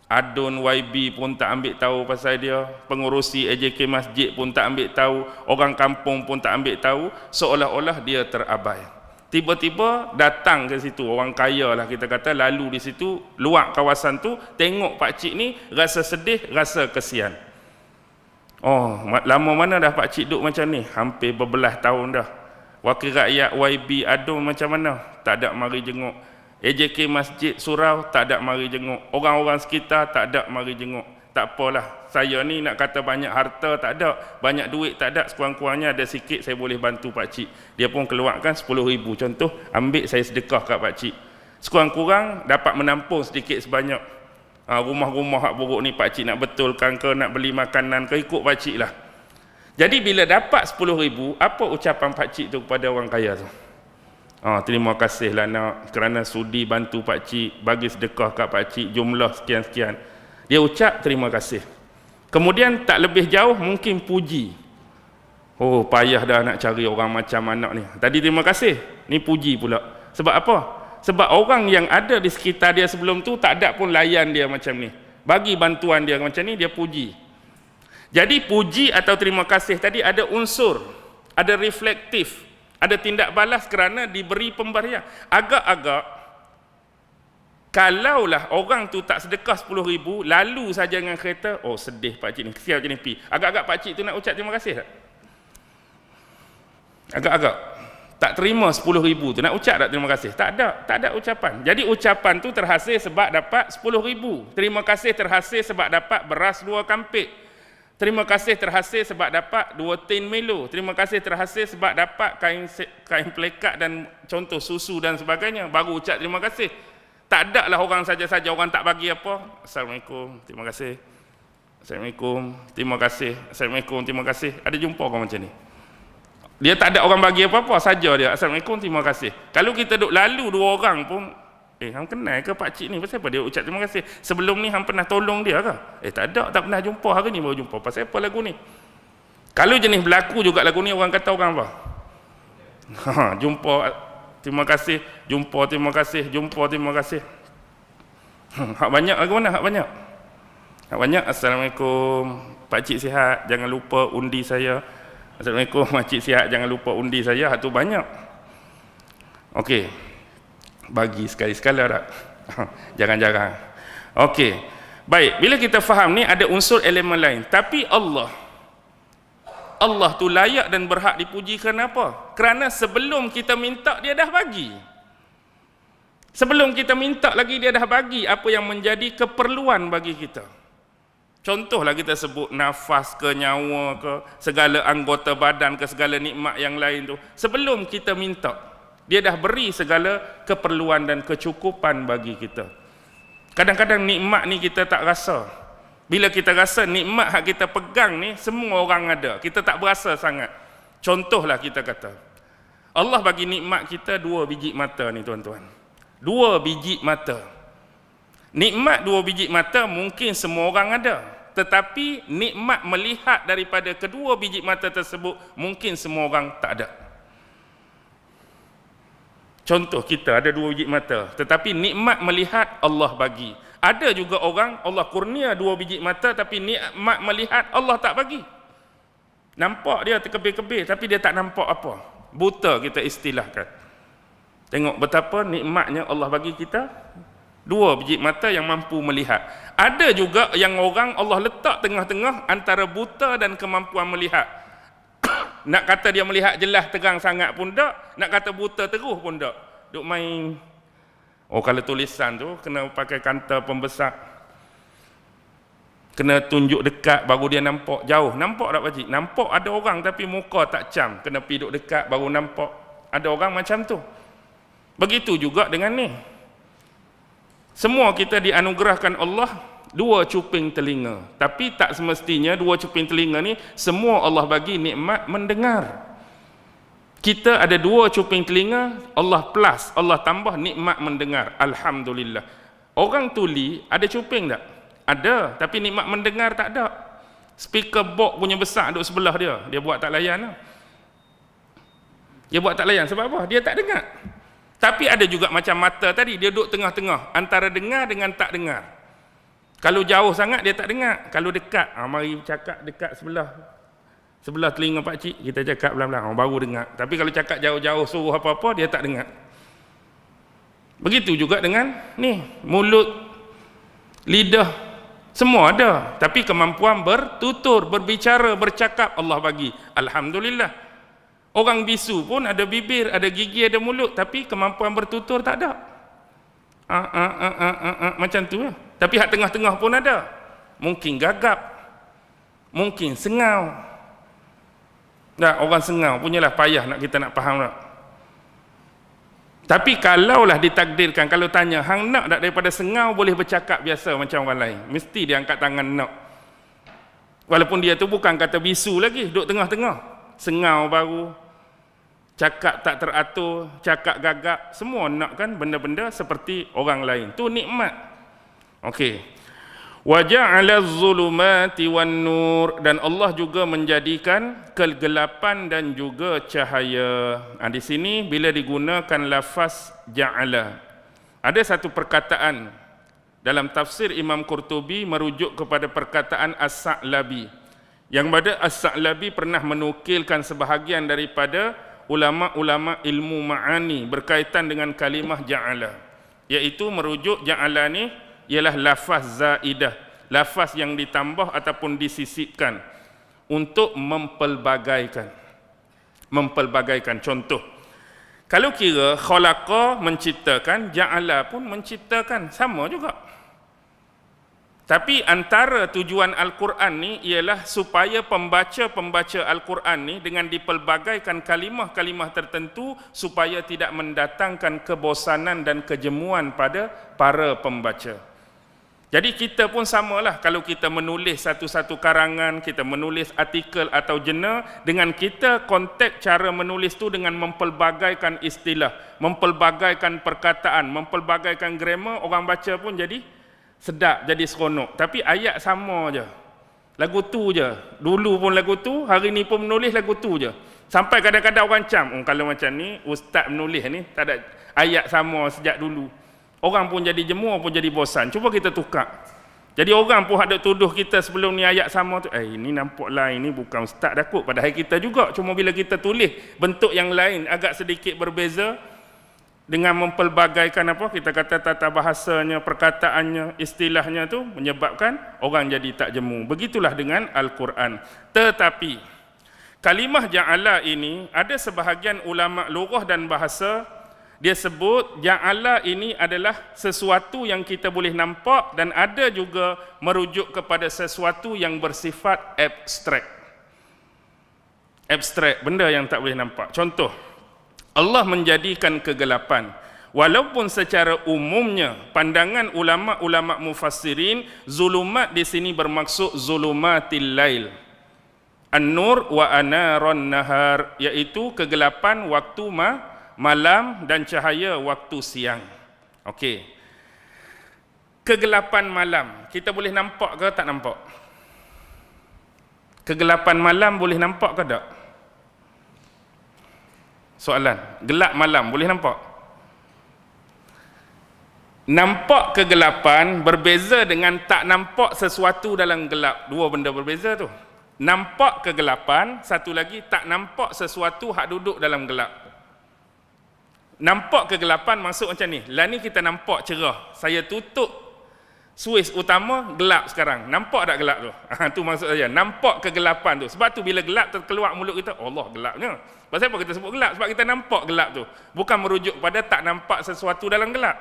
Adun YB pun tak ambil tahu pasal dia, pengurusi AJK masjid pun tak ambil tahu, orang kampung pun tak ambil tahu, seolah-olah dia terabai. Tiba-tiba datang ke situ orang kaya lah, kita kata, lalu di situ luar kawasan tu, tengok pakcik ni, rasa sedih, rasa kesian. Lama mana dah pakcik duduk macam ni? Hampir berbelas tahun dah. Wakil rakyat YB Adun macam mana? Tak ada mari jenguk. AJK Masjid Surau tak ada mari jenguk. Orang-orang sekitar tak ada mari jenguk. Tak apalah, saya ni nak kata banyak harta tak ada, banyak duit tak ada, sekurang-kurangnya ada sikit saya boleh bantu pakcik. Dia pun keluarkan 10,000 contoh, ambil saya sedekah kat pakcik. Sekurang-kurang dapat menampung sedikit sebanyak. Rumah-rumah hak buruk ni pakcik nak betulkan ke, nak beli makanan ke, ikut pakcik lah. Jadi bila dapat 10,000, apa ucapan pakcik tu kepada orang kaya tu? Terima kasihlah nak kerana sudi bantu pakcik, bagi sedekah kat pakcik jumlah sekian-sekian. Dia ucap terima kasih. Kemudian tak lebih jauh mungkin puji. Oh, payah dah nak cari orang macam anak ni. Tadi terima kasih, ni puji pula. Sebab apa? Sebab orang yang ada di sekitar dia sebelum tu tak ada pun layan dia macam ni. Bagi bantuan dia macam ni, dia puji. Jadi puji atau terima kasih tadi ada unsur, ada reflektif, ada tindak balas kerana diberi pemberian. Agak-agak kalaulah orang tu tak sedekah 10,000, lalu saja dengan kereta, oh sedih pakcik ni, kesian macam ni pi. Agak-agak pakcik tu nak ucap terima kasih tak? Agak-agak tak terima 10,000 tu nak ucap tak terima kasih? Tak ada ucapan. Jadi ucapan tu terhasil sebab dapat 10,000. Terima kasih terhasil sebab dapat beras 2 kampik. Terima kasih terhasil sebab dapat 2 tin Milo. Terima kasih terhasil sebab dapat kain plekat dan contoh susu dan sebagainya. Baru ucap terima kasih. Tak ada lah orang saja-saja, orang tak bagi apa. Assalamualaikum, terima kasih. Assalamualaikum, terima kasih. Assalamualaikum, terima kasih. Ada jumpa orang macam ni? Dia tak ada orang bagi apa-apa saja dia. Assalamualaikum, terima kasih. Kalau kita duduk lalu 2 orang pun, hang kenal ke pakcik ni? Pasal apa dia ucap terima kasih? Sebelum ni hang pernah tolong dia ke? Tak ada, tak pernah jumpa, hari ni baru jumpa. Pasal apa lagu ni? Kalau jenis berlaku juga lagu ni, orang kata orang apa? Jumpa, terima kasih. Jumpa, terima kasih. Jumpa, terima kasih. Hak banyak lagu mana? Hak banyak. Hak banyak. Assalamualaikum, pakcik sihat, jangan lupa undi saya. Assalamualaikum, makcik sihat, jangan lupa undi saya. Hak tu banyak. Okey, bagi sekali-sekala tak? Jarang-jarang. Okey, baik, bila kita faham ni ada unsur elemen lain. Tapi Allah tu layak dan berhak dipuji kerana apa? Kerana sebelum kita minta, dia dah bagi. Sebelum kita minta lagi, dia dah bagi apa yang menjadi keperluan bagi kita. Contohlah kita sebut nafas ke, nyawa ke, segala anggota badan ke, segala nikmat yang lain tu. Sebelum kita minta, dia dah beri segala keperluan dan kecukupan bagi kita. Kadang-kadang nikmat ni kita tak rasa. Bila kita rasa nikmat hak kita pegang ni, semua orang ada. Kita tak berasa sangat. Contohlah kita kata, Allah bagi nikmat kita 2 biji mata ni tuan-tuan. 2 biji mata. Nikmat 2 biji mata mungkin semua orang ada. Tetapi nikmat melihat daripada kedua biji mata tersebut mungkin semua orang tak ada. Contoh kita ada 2 biji mata, tetapi nikmat melihat Allah bagi. Ada juga orang Allah kurnia 2 biji mata tapi nikmat melihat Allah tak bagi. Nampak dia terkebir-kebir tapi dia tak nampak apa. Buta kita istilahkan. Tengok betapa nikmatnya Allah bagi kita 2 biji mata yang mampu melihat. Ada juga yang orang Allah letak tengah-tengah antara buta dan kemampuan melihat. Nak kata dia melihat jelas terang sangat pun tak, nak kata buta terus pun tak. Duk main. Oh, kalau tulisan tu kena pakai kanta pembesar. Kena tunjuk dekat baru dia nampak jauh. Nampak tak pakcik? Nampak ada orang tapi muka tak cam. Kena pergi duduk dekat baru nampak. Ada orang macam tu. Begitu juga dengan ni. Semua kita dianugerahkan Allah 2 cuping telinga. Tapi tak semestinya 2 cuping telinga ni semua Allah bagi nikmat mendengar. Kita ada 2 cuping telinga, Allah plus, Allah tambah nikmat mendengar. Alhamdulillah. Orang tuli ada cuping tak? Ada, tapi nikmat mendengar tak ada. Speaker box punya besar duduk sebelah dia. Dia buat tak layan lah. Dia buat tak layan sebab apa? Dia tak dengar. Tapi ada juga macam mata tadi, dia duduk tengah-tengah antara dengar dengan tak dengar. Kalau jauh sangat dia tak dengar. Kalau dekat, mari cakap dekat sebelah telinga pakcik, kita cakap pelan-pelan, baru dengar. Tapi kalau cakap jauh-jauh suruh apa-apa, dia tak dengar. Begitu juga dengan ni, mulut, lidah, semua ada. Tapi kemampuan bertutur, berbicara, bercakap Allah bagi. Alhamdulillah. Orang bisu pun ada bibir, ada gigi, ada mulut, tapi kemampuan bertutur tak ada. Macam tu lah. Tapi hak tengah-tengah pun ada. Mungkin gagap, mungkin sengau. Nah, orang sengau punyalah payah kita nak faham tak. Tapi kalaulah ditakdirkan, kalau tanya, hang nak tak daripada sengau boleh bercakap biasa macam orang lain, mesti dia angkat tangan nak. Walaupun dia tu bukan kata bisu lagi, duduk tengah-tengah. Sengau baru, cakap tak teratur, cakap gagap, semua nak kan benda-benda seperti orang lain. Tu nikmat. Okey. Wa ja'ala az-zulumati wan-nur, dan Allah juga menjadikan kegelapan dan juga cahaya. Di sini bila digunakan lafaz ja'ala, ada satu perkataan dalam tafsir Imam Qurtubi merujuk kepada perkataan As-Sa'labi, yang mana As-Sa'labi pernah menukilkan sebahagian daripada ulama-ulama ilmu ma'ani berkaitan dengan kalimah ja'ala, iaitu merujuk ja'ala ni ialah lafaz zaidah, lafaz yang ditambah ataupun disisipkan untuk mempelbagaikan. Contoh, kalau kira khalaqa menciptakan, ja'ala pun menciptakan, sama juga. Tapi antara tujuan Al-Quran ni ialah supaya pembaca Al-Quran ni dengan dipelbagaikan kalimah-kalimah tertentu supaya tidak mendatangkan kebosanan dan kejemuan pada para pembaca. Jadi kita pun samalah, kalau kita menulis satu-satu karangan, kita menulis artikel atau jurnal, dengan kita konteks cara menulis tu dengan mempelbagaikan istilah, mempelbagaikan perkataan, mempelbagaikan grammar, orang baca pun jadi sedap, jadi seronok. Tapi ayat sama je, lagu tu je, dulu pun lagu tu, hari ni pun menulis lagu tu je. Sampai kadang-kadang orang cam, kalau macam ni ustaz menulis ni tak ada ayat sama sejak dulu, orang pun jadi jemur, pun jadi bosan. Cuba kita tukar. Jadi orang pun ada tuduh kita sebelum ni ayat sama tu, ini nampak lain, ni bukan ustaz dah kot, padahal kita juga, cuma bila kita tulis bentuk yang lain agak sedikit berbeza, dengan mempelbagaikan kita kata tata bahasanya, perkataannya, istilahnya tu menyebabkan orang jadi tak jemu. Begitulah dengan Al-Quran. Tetapi kalimah ja'ala ini ada sebahagian ulama lughah dan bahasa, dia sebut ja'ala ini adalah sesuatu yang kita boleh nampak, dan ada juga merujuk kepada sesuatu yang bersifat abstrak. Abstrak, benda yang tak boleh nampak. Contoh, Allah menjadikan kegelapan. Walaupun secara umumnya pandangan ulama-ulama mufassirin, zulumat di sini bermaksud zulumatil lail, an-nur wa anaron nahar, iaitu kegelapan waktu malam dan cahaya waktu siang. Okey. Kegelapan malam, kita boleh nampak ke tak nampak? Kegelapan malam boleh nampak ke tak? Soalan, gelap malam boleh nampak? Nampak kegelapan berbeza dengan tak nampak sesuatu dalam gelap. Dua benda berbeza tu. Nampak kegelapan, satu lagi tak nampak sesuatu hak duduk dalam gelap. Nampak kegelapan maksud macam ni, lah ni kita nampak cerah, saya tutup suis utama, gelap sekarang. Nampak tak gelap tu? Tu maksud saya, nampak kegelapan tu. Sebab tu bila gelap terkeluar mulut kita, Allah gelapnya. Pasal apa kita sebut gelap? Sebab kita nampak gelap tu. Bukan merujuk pada tak nampak sesuatu dalam gelap.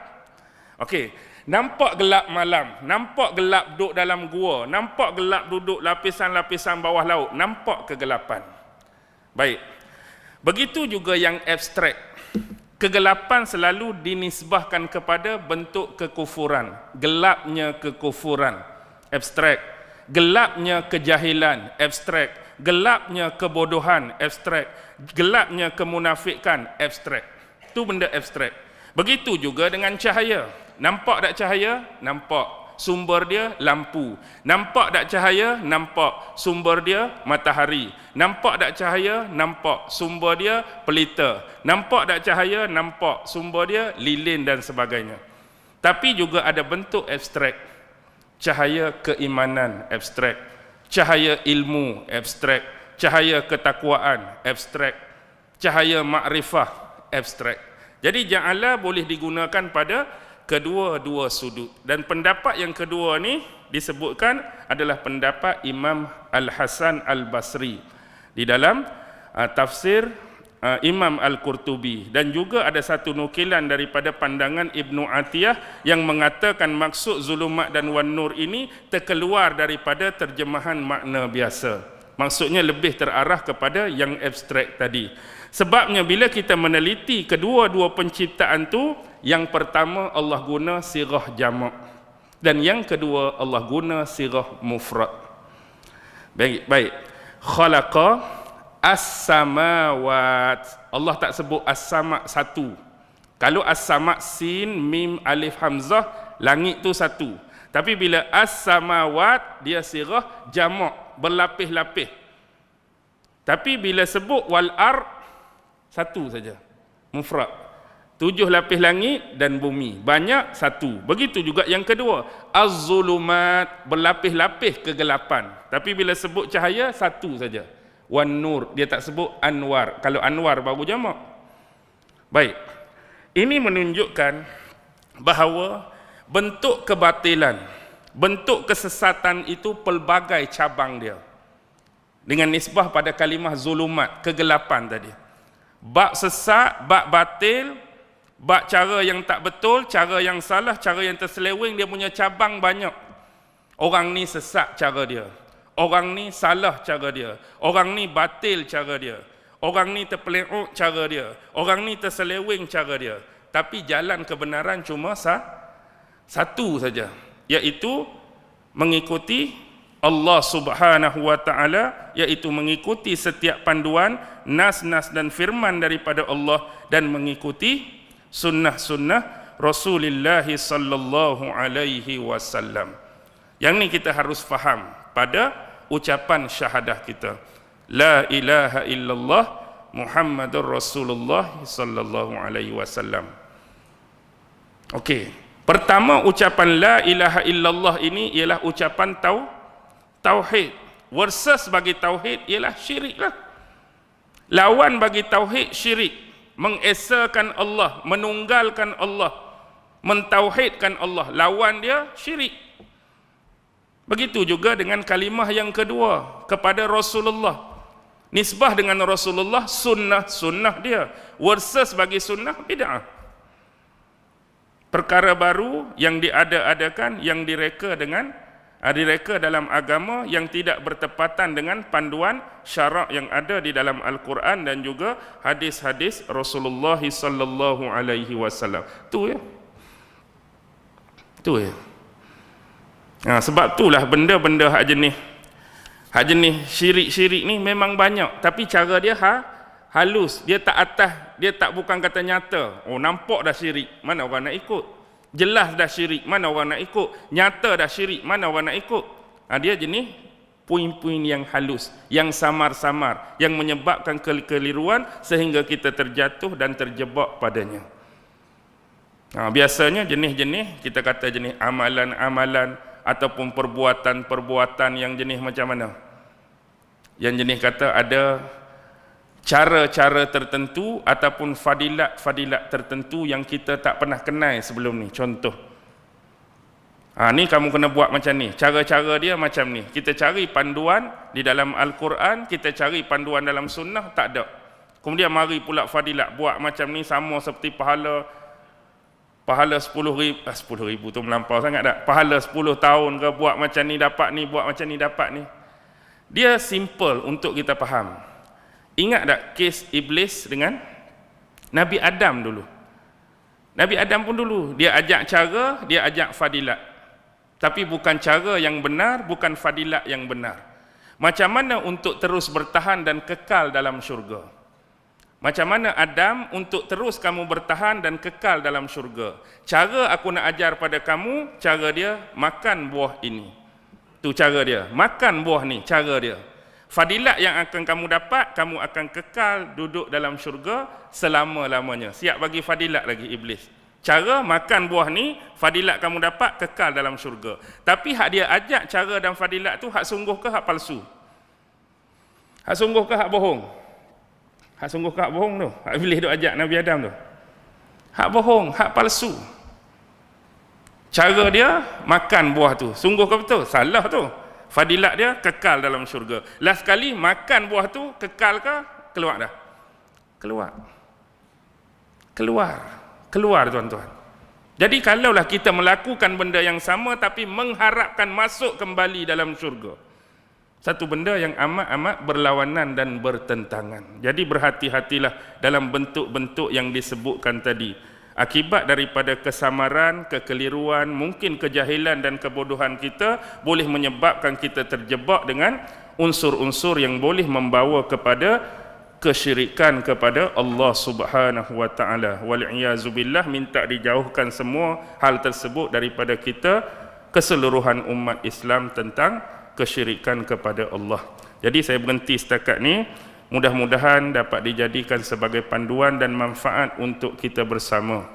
Okey, nampak gelap malam, nampak gelap duduk dalam gua, nampak gelap duduk lapisan-lapisan bawah laut, nampak kegelapan. Baik. Begitu juga yang abstrak. Kegelapan selalu dinisbahkan kepada bentuk kekufuran, gelapnya kekufuran, abstrak. Gelapnya kejahilan, abstrak. Gelapnya kebodohan, abstrak. Gelapnya kemunafikan, abstrak. Itu benda abstrak. Begitu juga dengan cahaya. Nampak tak cahaya? Nampak. Sumber dia lampu. Nampak tak cahaya? Nampak. Sumber dia matahari. Nampak tak cahaya? Nampak. Sumber dia pelita. Nampak tak cahaya? Nampak. Sumber dia lilin dan sebagainya. Tapi juga ada bentuk abstrak. Cahaya keimanan, abstrak. Cahaya ilmu, abstrak. Cahaya ketakwaan, abstrak. Cahaya makrifah, abstrak. Jadi ja'ala boleh digunakan pada kedua-dua sudut. Dan pendapat yang kedua ni disebutkan adalah pendapat Imam Al-Hasan Al-Basri di dalam tafsir Imam Al-Qurtubi, dan juga ada satu nukilan daripada pandangan Ibnu Atiyah yang mengatakan maksud zulumat dan wan-nur ini terkeluar daripada terjemahan makna biasa. Maksudnya lebih terarah kepada yang abstrak tadi. Sebabnya bila kita meneliti kedua-dua penciptaan tu, yang pertama Allah guna sirah jamak, dan yang kedua Allah guna sirah mufrad. Baik. Khalaqa as-samawat. Allah tak sebut as-sama' satu. Kalau as-sama' sin, mim, alif, hamzah, langit tu satu. Tapi bila as-samawat, dia sirah jamak, berlapis-lapis. Tapi bila sebut wal-ard, satu saja, mufrad. 7 lapis langit dan bumi, banyak satu. Begitu juga yang kedua, az-zulumat, berlapis-lapis kegelapan. Tapi bila sebut cahaya, satu saja, wan-nur, dia tak sebut anwar. Kalau anwar baru jamak. Baik, ini menunjukkan bahawa bentuk kebatilan, bentuk kesesatan itu pelbagai cabang dia. Dengan nisbah pada kalimah zulumat, kegelapan tadi. Bab sesat, bab batil, bab cara yang tak betul, cara yang salah, cara yang terseleweng, dia punya cabang banyak. Orang ni sesat cara dia, orang ni salah cara dia, orang ni batil cara dia, orang ni terpeleuk cara dia, orang ni terseleweng cara dia. Tapi jalan kebenaran cuma satu saja, iaitu mengikuti Allah Subhanahu wa ta'ala, iaitu mengikuti setiap panduan nas-nas dan firman daripada Allah dan mengikuti sunnah-sunnah Rasulullah sallallahu alaihi wasallam. Yang ni kita harus faham pada ucapan syahadah kita, la ilaha illallah Muhammadur Rasulullah sallallahu alaihi wasallam. Okey, pertama ucapan la ilaha illallah ini ialah ucapan tauhid. Versus bagi tauhid ialah syirik lah. Lawan bagi tauhid syirik, mengesakan Allah, menunggalkan Allah, mentauhidkan Allah. Lawan dia syirik. Begitu juga dengan kalimah yang kedua kepada Rasulullah. Nisbah dengan Rasulullah, sunnah dia. Versus bagi sunnah, bid'ah. Perkara baru yang diada-adakan, yang direka dalam agama, yang tidak bertepatan dengan panduan syarak yang ada di dalam Al-Quran dan juga hadis-hadis Rasulullah sallallahu alaihi wasallam. Tu ya. Sebab itulah benda-benda hak jenis syirik-syirik ni memang banyak, tapi cara dia halus, dia tak atas, dia tak bukan kata nyata. Oh, nampak dah syirik, mana orang nak ikut? Jelas dah syirik, mana orang nak ikut? Nyata dah syirik, mana orang nak ikut? Dia jenis poin-poin yang halus, yang samar-samar, yang menyebabkan kekeliruan sehingga kita terjatuh dan terjebak padanya. Biasanya jenis-jenis, kita kata jenis amalan-amalan ataupun perbuatan-perbuatan yang jenis macam mana? Yang jenis kata ada cara-cara tertentu ataupun fadilat-fadilat tertentu yang kita tak pernah kenal sebelum ni. Contoh, ni kamu kena buat macam ni, cara-cara dia macam ni. Kita cari panduan di dalam Al-Quran, kita cari panduan dalam sunnah, tak ada. Kemudian mari pula fadilat, buat macam ni sama seperti pahala 10,000 tu melampau sangat tak? Pahala 10 tahun ke, buat macam ni dapat ni, buat macam ni dapat ni. Dia simple untuk kita faham. Ingat tak kes Iblis dengan Nabi Adam dulu? Nabi Adam pun dulu, dia ajak cara, dia ajak fadilat. Tapi bukan cara yang benar, bukan fadilat yang benar. Macam mana untuk terus bertahan dan kekal dalam syurga? Macam mana Adam untuk terus kamu bertahan dan kekal dalam syurga? Cara aku nak ajar pada kamu, cara dia makan buah ini. Tu cara dia, makan buah ni, cara dia. Fadilat yang akan kamu dapat, kamu akan kekal duduk dalam syurga selama-lamanya. Siap bagi fadilat lagi Iblis. Cara makan buah ni, fadilat kamu dapat, kekal dalam syurga. Tapi hak dia ajak cara dan fadilat tu, hak sungguh ke hak palsu? Hak sungguh ke hak bohong? Hak sungguh ke hak bohong tu? Hak Iblis tu ajak Nabi Adam tu. Hak bohong, hak palsu. Cara dia makan buah tu, sungguh ke betul? Salah tu. Fadilat dia kekal dalam syurga. Last kali makan buah tu, kekal ke? Keluar dah. Keluar tuan-tuan. Jadi kalaulah kita melakukan benda yang sama tapi mengharapkan masuk kembali dalam syurga, satu benda yang amat-amat berlawanan dan bertentangan. Jadi berhati-hatilah dalam bentuk-bentuk yang disebutkan tadi. Akibat daripada kesamaran, kekeliruan, mungkin kejahilan dan kebodohan kita boleh menyebabkan kita terjebak dengan unsur-unsur yang boleh membawa kepada kesyirikan kepada Allah Subhanahu wa taala. Wal iyazu billah, minta dijauhkan semua hal tersebut daripada kita keseluruhan umat Islam tentang kesyirikan kepada Allah. Jadi saya berhenti setakat ni. Mudah-mudahan dapat dijadikan sebagai panduan dan manfaat untuk kita bersama.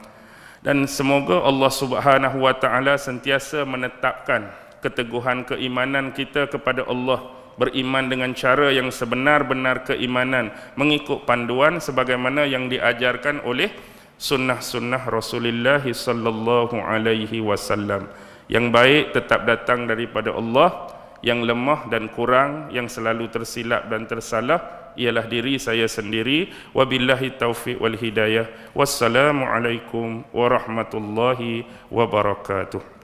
Dan semoga Allah Subhanahu wa taala sentiasa menetapkan keteguhan keimanan kita kepada Allah, beriman dengan cara yang sebenar-benar keimanan, mengikut panduan sebagaimana yang diajarkan oleh sunnah-sunnah Rasulullah sallallahu alaihi wasallam. Yang baik tetap datang daripada Allah, yang lemah dan kurang, yang selalu tersilap dan tersalah ialah diri saya sendiri. Wabillahi taufiq wal hidayah. Wassalamualaikum warahmatullahi wabarakatuh.